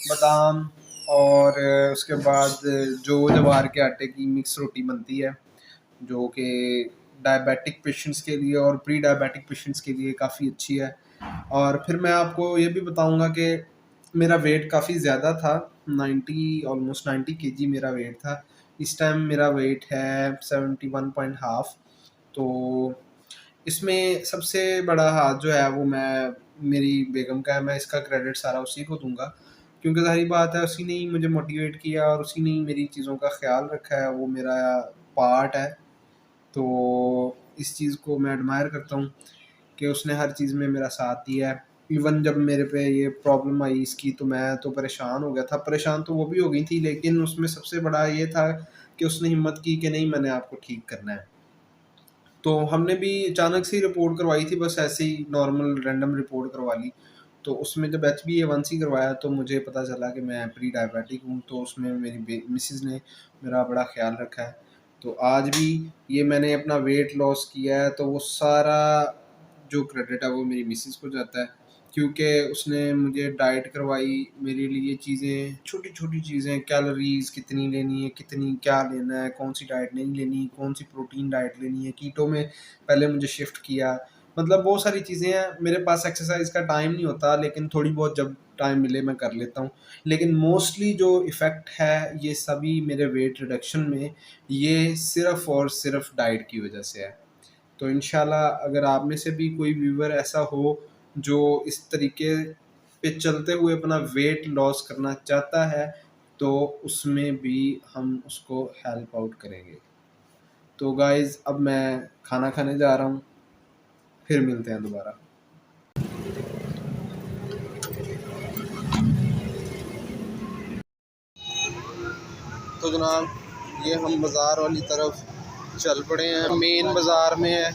बादाम और उसके बाद जो जवार के आटे की मिक्स रोटी बनती है, जो कि डायबिटिक पेशेंट्स के लिए और प्री डायबिटिक पेशेंट्स के लिए काफ़ी अच्छी है। और फिर मैं आपको ये भी बताऊंगा कि मेरा वेट काफ़ी ज़्यादा था, ऑलमोस्ट 90 kg मेरा वेट था। इस टाइम मेरा वेट है 71.5। तो इसमें सबसे बड़ा हाथ जो है वो मेरी बेगम का है। मैं इसका क्रेडिट सारा उसी को दूंगा, क्योंकि ज़ाहिर बात है उसी ने ही मुझे मोटिवेट किया और उसी ने ही मेरी चीज़ों का ख्याल रखा है, वो मेरा पार्ट है। तो इस चीज़ को मैं एडमायर करता हूँ कि उसने हर चीज़ में मेरा साथ दिया है। इवन जब मेरे पे ये प्रॉब्लम आई इसकी, तो मैं तो परेशान हो गया था। परेशान तो वो भी हो गई थी, लेकिन उसमें सबसे बड़ा ये था कि उसने हिम्मत की कि नहीं, मैंने आपको ठीक करना है। तो हमने भी अचानक से ही रिपोर्ट करवाई थी, बस ऐसे ही नॉर्मल रैंडम रिपोर्ट करवा ली। तो उसमें जब HbA1c करवाया तो मुझे पता चला कि मैं प्री डायबिटिक हूँ। तो उसमें मेरी मिसिज़ ने मेरा बड़ा ख्याल रखा है। तो आज भी ये मैंने अपना वेट लॉस किया है, तो वो सारा जो क्रेडिट है वो मेरी मिसिज़ को जाता है, क्योंकि उसने मुझे डाइट करवाई। मेरे लिए चीज़ें, छोटी छोटी चीज़ें, कैलोरीज कितनी लेनी है, कितनी क्या लेना है, कौन सी डाइट नहीं लेनी, कौन सी प्रोटीन डाइट लेनी है, कीटो में पहले मुझे शिफ्ट किया। मतलब बहुत सारी चीज़ें हैं। मेरे पास एक्सरसाइज का टाइम नहीं होता, लेकिन थोड़ी बहुत जब टाइम मिले मैं कर लेता हूँ। लेकिन मोस्टली जो इफ़ेक्ट है ये सभी मेरे वेट रिडक्शन में, ये सिर्फ़ और सिर्फ डाइट की वजह से है। तो इंशाल्लाह अगर आप में से भी कोई व्यूवर ऐसा हो जो इस तरीके पे चलते हुए अपना वेट लॉस करना चाहता है, तो उसमें भी हम उसको हेल्प आउट करेंगे। तो गाइज़ अब मैं खाना खाने जा रहा हूँ, फिर मिलते हैं दोबारा। तो जनाब ये हम बाज़ार वाली तरफ चल पड़े हैं, मेन बाज़ार में है,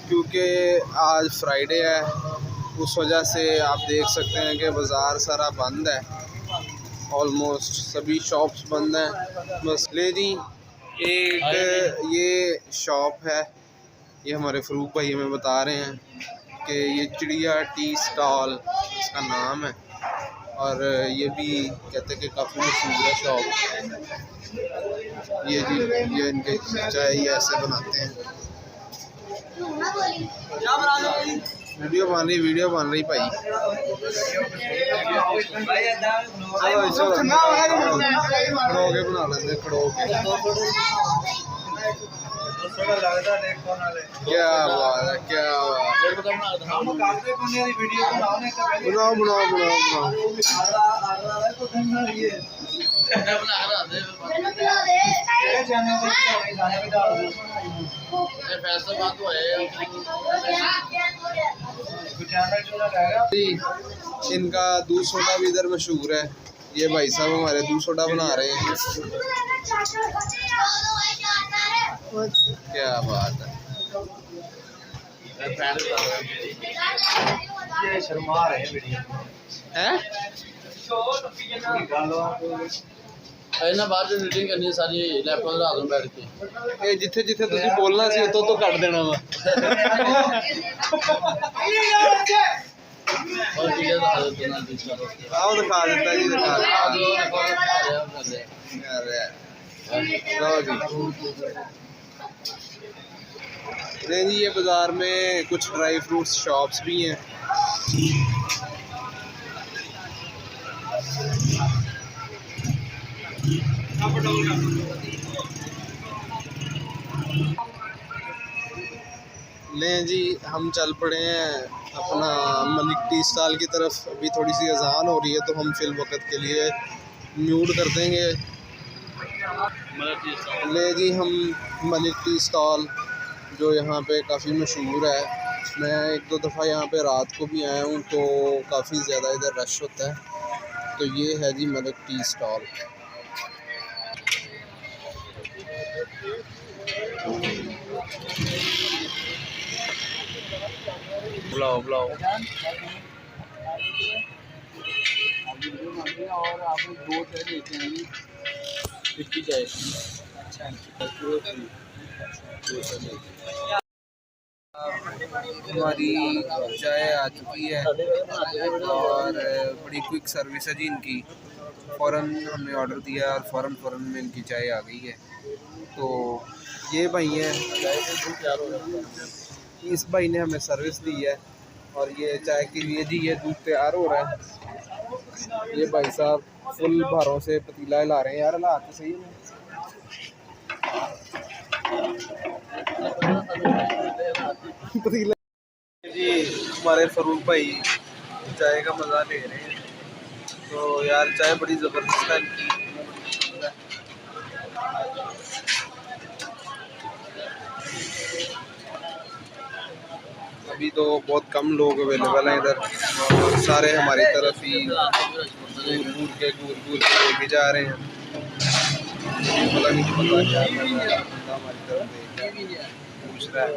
क्योंकि आज फ्राइडे है। उस वजह से आप देख सकते हैं कि बाज़ार सारा बंद है, ऑलमोस्ट सभी शॉप्स बंद हैं। बस ले जी, एक ये शॉप है, ये हमारे फ़रूक भाई हमें बता रहे हैं कि ये चिड़िया टी स्टॉल इसका नाम है, और ये भी कहते हैं कि काफ़ी मशहूर है शॉप। ये जी, ये इनके चाय ये ऐसे बनाते हैं। वीडियो बन रही भाई। खड़ो के बना लेंगे, खड़ो के। क्या बात है, क्या बात है। बनाओ बनाओ बनाओ बनाओ। इनका दूध सोडा भी इधर मशहूर है। ये भाई साहब हमारे दूध सोडा बना रहे हैं। क्या बात है। ये शर्मा रहे हैं
ना बाहर जो मीटिंग करनी है सारी लैपटॉप ला दो बैठ के।
ये जिथे जिथे तुसी बोलना सी उतो तो कट देना वा।
और वीडियो दिखा दो ना दूसरा दोस्त।
आओ दिखा देता जी, दिखा नहीं जी। ये बाज़ार में कुछ ड्राई फ्रूट्स शॉप्स भी हैं। लें जी, हम चल पड़े हैं अपना मलिक टी स्टॉल की तरफ। अभी थोड़ी सी अजान हो रही है तो हम फिल वक्त के लिए म्यूट कर देंगे। ले जी, हम मलिक टी स्टॉल जो यहाँ पे काफ़ी मशहूर है। मैं एक दो दफ़ा यहाँ पे रात को भी आया हूँ, तो काफ़ी ज़्यादा इधर रश होता है। तो ये है जी मलिक टी स्टॉल।
बुलाओ
और आप 2 चाय लेते हैं।
कितनी चाय?
हमारी चाय आ चुकी है और बड़ी क्विक सर्विस है जी इनकी। फ़ौरन हमने ऑर्डर दिया और फ़ौरन में इनकी चाय आ गई है। तो ये भाई हैं, इस भाई ने हमें सर्विस दी है और ये चाय के लिए जी ये दूध तैयार हो रहा है। ये भाई साहब फुल भारों से पतीला हिला रहे हैं। यार हिला तो सही है। जी हमारे फरूक भाई चाय का मज़ा ले रहे हैं। तो यार चाय बड़ी ज़बरदस्त है इनकी। अभी तो बहुत कम लोग अवेलेबल हैं इधर और सारे हमारी तरफ ही घूर के लेके जा रहे हैं। पता नहीं क्या बंदा हमारी तरफ पूछ रहा है।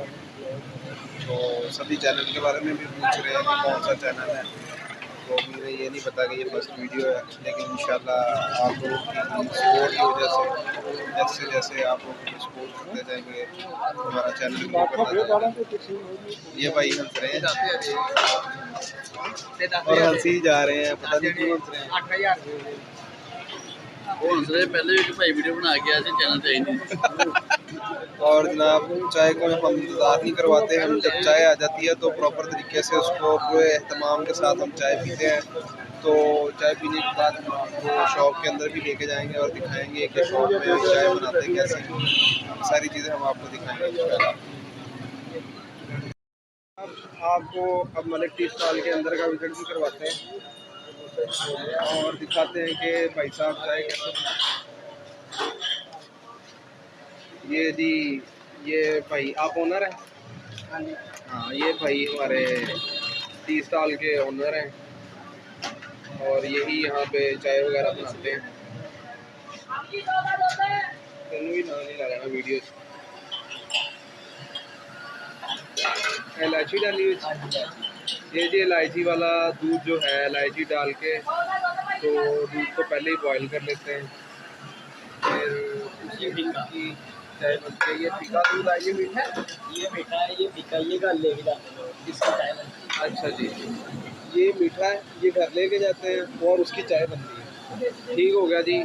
तो सभी चैनल के बारे में भी पूछ रहे हैं कि कौन सा चैनल है। तो मुझे ये नहीं पता कि ये फर्स्ट वीडियो है, लेकिन इंशाल्लाह आप लोगों की सपोर्ट की वजह से जैसे जैसे आप लोग सपोर्ट करते जाएंगे हमारा चैनल ग्रो करता जाएगा। ये भाई हंस रहे हैं और हंसी जा रहे हैं, पता नहीं क्यों हंस रहे हैं।
वो हंस रहे पहले भी भाई वीडियो बना के ऐसे चैनल चाहिए।
और जनाब चाय को हम इंतज़ार नहीं करवाते, हम जब चाय आ जाती है तो प्रॉपर तरीके से उसको पूरे एहतमाम के साथ हम चाय पीते हैं। तो चाय पीने के बाद हम आपको शॉप के अंदर भी लेके जाएंगे और दिखाएंगे कि शॉप में चाय बनाते कैसे, सारी चीज़ें हम आपको दिखाएंगे इंशाल्लाह। आपको अब मलिक टी स्टॉल के अंदर का विजिट भी करवाते हैं और दिखाते हैं कि भाई साहब चाय कैसे बनाते हैं। ये जी ये भाई आप ओनर हैं? हाँ ये भाई हमारे टी स्टॉल के ओनर हैं और यही यहाँ पे चाय वगैरह बनाते हैं। ही ना नहीं लगा ना वीडियो इलायची डाली हुई। ये जी इलायची वाला दूध जो है इलायची डाल के तो दूध को पहले ही बॉईल कर लेते हैं, फिर की चाय बनती है। ये फीका दूध है, ये मीठा है,
ये मीठा है, ये फीका, ये घर लेके जाते हैं इसकी चाय बनती है।
अच्छा जी, ये मीठा है, ये घर लेके जाते हैं और उसकी चाय बनती है। ठीक हो गया जी।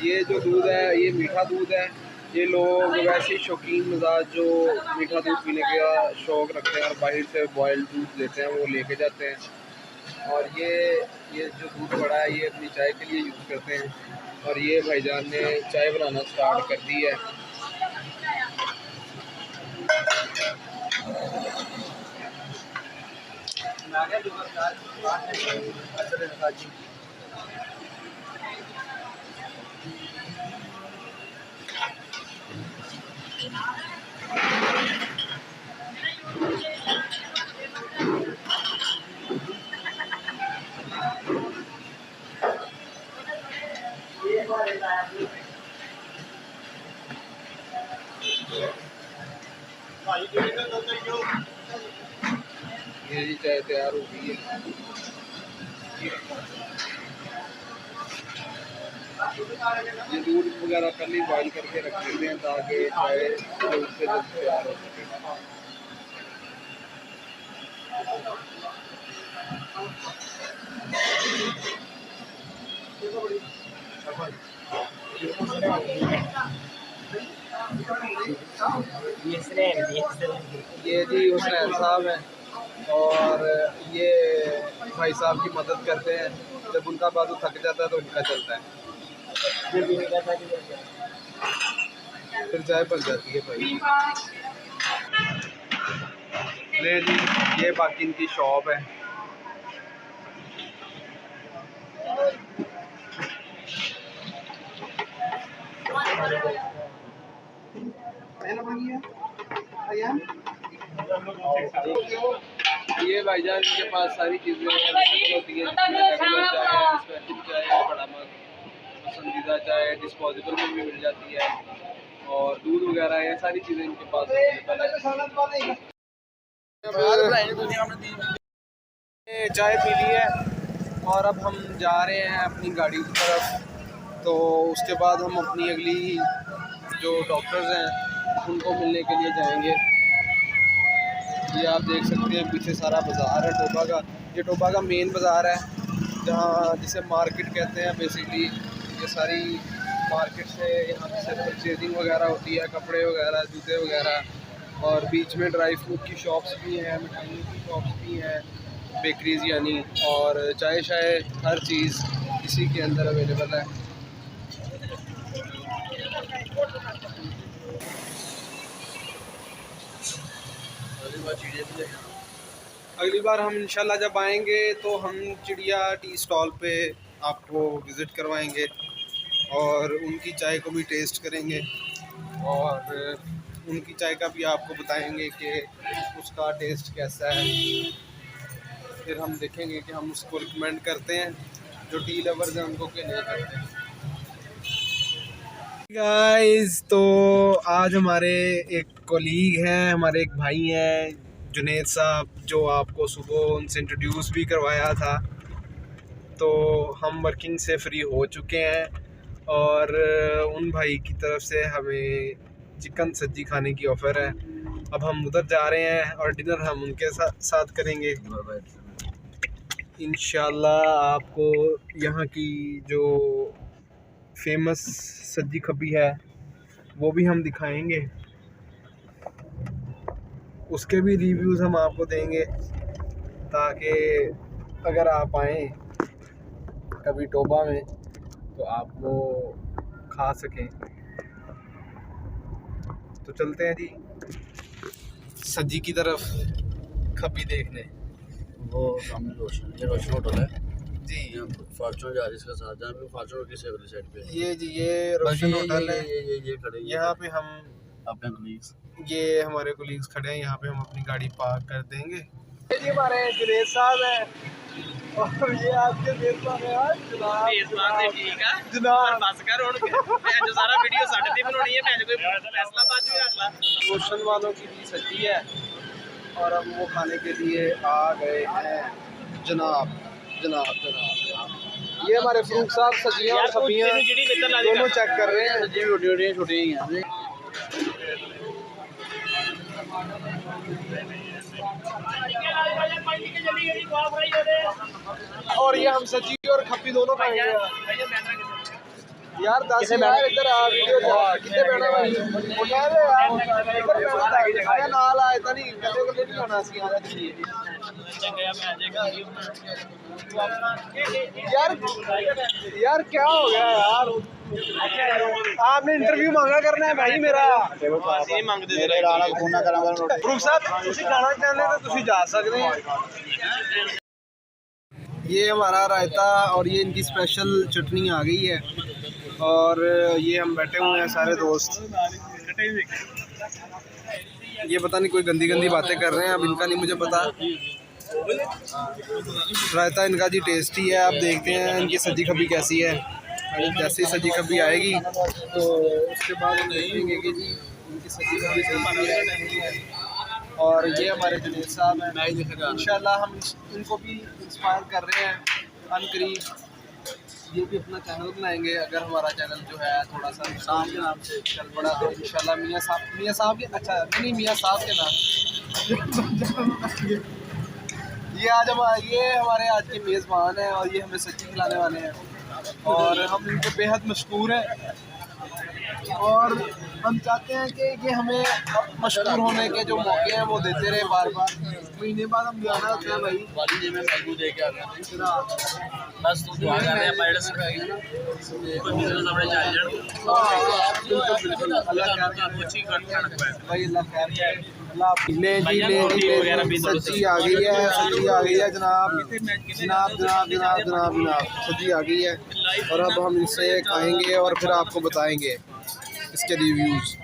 ये जो दूध है ये मीठा दूध है। ये लोग वैसे ही शौकीन मिजाज जो मीठा दूध पीने का शौक़ रखते हैं और बाहर से बॉयल्ड दूध लेते हैं वो लेके जाते हैं। और ये जो दूध पड़ा है ये अपनी चाय के लिए यूज़ करते हैं। और ये भाईजान ने चाय बनाना स्टार्ट कर दी है। ये जी चाय तैयार हो गई है। ये दूध वगैरह पहले बॉईल करके रख देते हैं ताकि चाय दूध से जल्द तैयार हो सके। ये जी हुसैन साहब हैं और ये भाई साहब की मदद करते हैं। जब उनका बाजू थक जाता है तो इनका चलता है, फिर चाय बन जाती है भाई। ले जी ये बाकी इनकी शॉप है। ये भाईजान के पास सारी चीज़ें होती हैं, चाय बड़ा पसंदीदा चाय डिस्पोजेबल में भी मिल जाती है और दूध वगैरह ये सारी चीज़ें इनके पास चाय पी ली है और अब हम जा रहे हैं अपनी गाड़ी की तरफ। तो उसके बाद हम अपनी अगली जो डॉक्टर्स हैं उनको मिलने के लिए जाएंगे। ये आप देख सकते हैं पीछे सारा बाज़ार है टोबा का। ये टोबा का मेन बाज़ार है जहाँ जिसे मार्केट कहते हैं बेसिकली। ये सारी मार्केट से यहाँ से परचेजिंग वगैरह होती है, कपड़े वगैरह, जूते वगैरह। और बीच में ड्राई फ्रूट की शॉप्स भी हैं, मिठाइयों की शॉप्स भी हैं, बेकरीज यानी, और चाय शाय हर चीज़ इसी के अंदर अवेलेबल है। अगली बार हम इंशाल्लाह जब आएंगे तो हम चिड़िया टी स्टॉल पे आपको विज़िट करवाएंगे और उनकी चाय को भी टेस्ट करेंगे और उनकी चाय का भी आपको बताएंगे कि उसका टेस्ट कैसा है। फिर हम देखेंगे कि हम उसको रिकमेंड करते हैं जो टी लवर्स हैं उनको कि नहीं करते हैं। गाइस, तो आज हमारे एक कोलीग हैं, हमारे एक भाई हैं जुनेद साहब, जो आपको सुबह उनसे इंट्रोड्यूस भी करवाया था। तो हम वर्किंग से फ्री हो चुके हैं और उन भाई की तरफ से हमें चिकन सब्जी खाने की ऑफ़र है। अब हम उधर जा रहे हैं और डिनर हम उनके साथ करेंगे इंशाल्लाह। आपको यहाँ की जो फेमस सब्जी खबी है वो भी हम दिखाएंगे, उसके भी रिव्यूज़ हम आपको देंगे ताकि अगर आप आएँ कभी टोबा में तो आप वो खा सकें। तो चलते हैं जी सब्जी की तरफ खबी देखने।
वो सामने रोशन, ये रोशन होटल है
जी,
फॉर्चून जा रही इसके साथ, जहाँ पे फॉर्चून की सेवरी साइड पे
ये जी ये रोशन होटल है।
ये खड़े
यहाँ पे हम
अपने कलीग्स,
ये हमारे कोलीग्स खड़े हैं, यहाँ पे हम अपनी गाड़ी पार्क कर देंगे। ये हमारे जुनेद साहब हैं और ये आपके मेज़बान हैं आज जनाब।
मेज़बान ते ठीक है
जनाब
बस कर हुण मैं जो सारा वीडियो साडे ते बनाउणी है, मैं कोई फैसला बात भी रख ला।
रोशन वालों की भी सब्जी है और हम वो खाने के लिए आ गए हैं जनाब जनाब जनाब। ये हमारे फरूक साहब सब्जियां और खबियां दोनों चेक कर रहे हैं।
सब्जी भी छोटी ही हैं।
और ये हम सब्जी और खपी दोनों खाएंगे यार। 10 यार इधर आ वीडियो कितने बैठा भाई उठा ले यार, इधर बैठा है नाल आए था नहीं कदे कदे नहीं होना सी यार। यार क्या हो गया यार, आपने इंटरव्यू मांगा करना है भाई मेरा। फरूक साहब तुसी खाना चाहते तो तुसी जा सकते हैं। ये हमारा रायता और ये इनकी स्पेशल चटनी आ गई है और ये हम बैठे हुए हैं सारे दोस्त। ये पता नहीं कोई गंदी गंदी बातें कर रहे हैं, अब इनका नहीं मुझे पता। रायता इनका जी टेस्टी है, आप देखते हैं इनकी सब्जी खबी कैसी है। जैसे ही सब्जी खबी आएगी तो उसके बाद हम देखेंगे कि जी इनकी सब्जी खबी सही है। और ये हमारे जुनेद साहब हैं, इंशाल्लाह हम इनको भी इंस्पायर कर रहे हैं अनकरीब ये भी अपना चैनल बनाएंगे। अगर हमारा चैनल जो है थोड़ा सा शाम के नाम से चल पड़ा तो इंशाल्लाह मियाँ साहब के अच्छा नहीं मियाँ साहब के नाम ये हमारे आज के मेज़बान हैं और ये हमें सब्जी खिलाने वाले हैं और हम इनको बेहद मशकूर हैं और हम चाहते हैं कि ये हमें मशहूर होने के जो मौके हैं वो देते रहे बार बार। महीने बाद हम जाना होता है भाई
वाली जी में महबूब दे के आ गया बस तो दुआ कर रहे हैं पायलट से कोई बिजनेस अपने चल जाए।
बिल्कुल अल्लाह खैर
अच्छी खाना
भाई, अल्लाह खैर। ले सब्जी आ गई है, सब्जी आ गई है जनाब जनाब जनाब जनाब जनाब जनाब सब्जी आ गई है और अब हम इसे खाएंगे और फिर आपको बताएंगे इसके रिव्यूज़।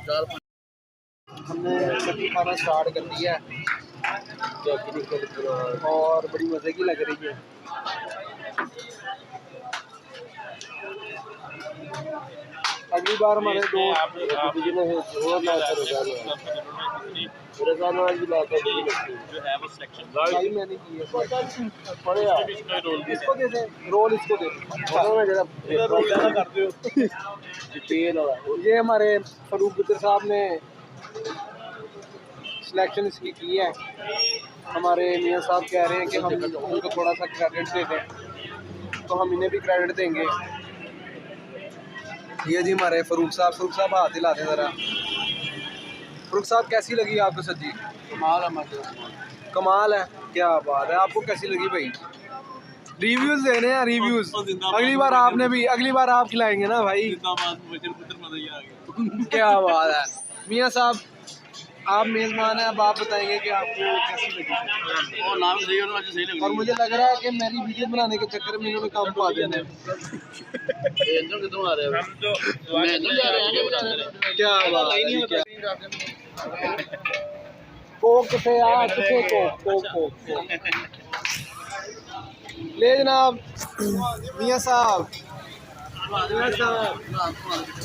हमने सब्जी खाना स्टार्ट कर दिया है और बड़ी मज़े की लग रही है। अगली बार हमारे दोस्त मैंने की इसको दे दे रोल, इसको दे ये हमारे फरूक गुजर साहब ने सिलेक्शन इसकी की है। हमारे मियाँ साहब कह रहे हैं कि हम उनको थोड़ा सा क्रेडिट दे दें तो हम इन्हें भी क्रेडिट देंगे। ये जी हमारे फरूक साहब हाथ हिला दें ज़रा। फरूक साहब कैसी लगी आपको सब्जी? कमाल है, क्या बात है। आपको कैसी लगी भाई? रिव्यूज़ देने हैं रिव्यूज़। अगली बार आप खिलाएंगे ना भाई। क्या बात है मियाँ साहब, आप मेज़बान हैं, अब आप बताएंगे कि आपको कैसी लगी।
और नाम सही होना चाहिए, सही लग
और मुझे लग रहा है कि मेरी वीडियो बनाने के चक्कर में इन्होंने काम पा देना है।
कितों आ रहे हो?
हम तो
मैं तो जा रहे हैं।
क्या बात है, क्या कोक किथे आ, किथे कोक ले जनाब। मियाँ साहब,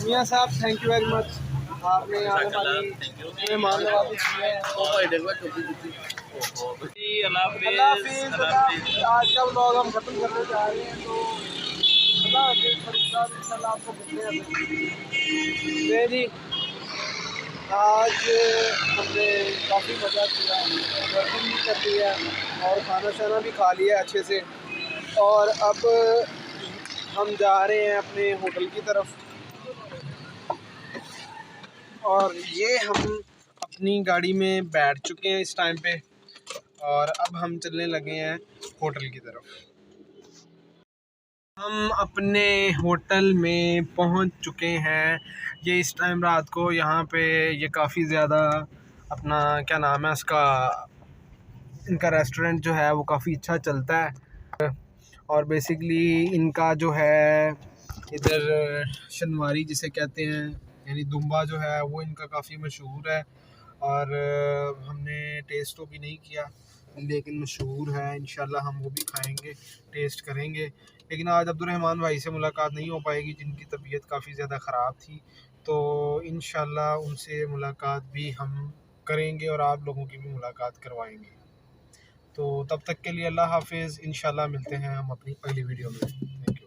मियाँ साहब, थैंक यू वेरी मच। आपने आने वाली मेहमान नवाजी की है।
जी अल्लाह
अल्लाह
हाफिज़।
हाफिज़। आज का व्लॉग हम खत्म करने जा रहे हैं, तो अल्लाह हाफिज़। बड़ी साहब इंशाल्लाह आपको मिलते हैं जी। आज हमने काफ़ी मज़ा किया, वर्किंग भी कर लिया और खाना शाना भी खा लिया अच्छे से, और अब हम जा रहे हैं अपने होटल की तरफ। और ये हम अपनी गाड़ी में बैठ चुके हैं इस टाइम पे, और अब हम चलने लगे हैं होटल की तरफ। हम अपने होटल में पहुंच चुके हैं। ये इस टाइम रात को यहाँ पे ये काफ़ी ज़्यादा अपना क्या नाम है उसका, इनका रेस्टोरेंट जो है वो काफ़ी अच्छा चलता है। और बेसिकली इनका जो है इधर शनवारी जिसे कहते हैं, यानी दुम्बा जो है वो इनका काफ़ी मशहूर है। और हमने टेस्ट तो भी नहीं किया, लेकिन मशहूर है। इंशाल्लाह हम वो भी खाएंगे, टेस्ट करेंगे। लेकिन आज अब्दुर्रहमान भाई से मुलाकात नहीं हो पाएगी, जिनकी तबीयत काफ़ी ज़्यादा ख़राब थी। तो इंशाल्लाह उनसे मुलाकात भी हम करेंगे और आप लोगों की भी मुलाकात करवाएंगे। तो तब तक के लिए अल्लाह हाफिज़। इंशाल्लाह मिलते हैं हम अपनी अगली वीडियो में। Thank you.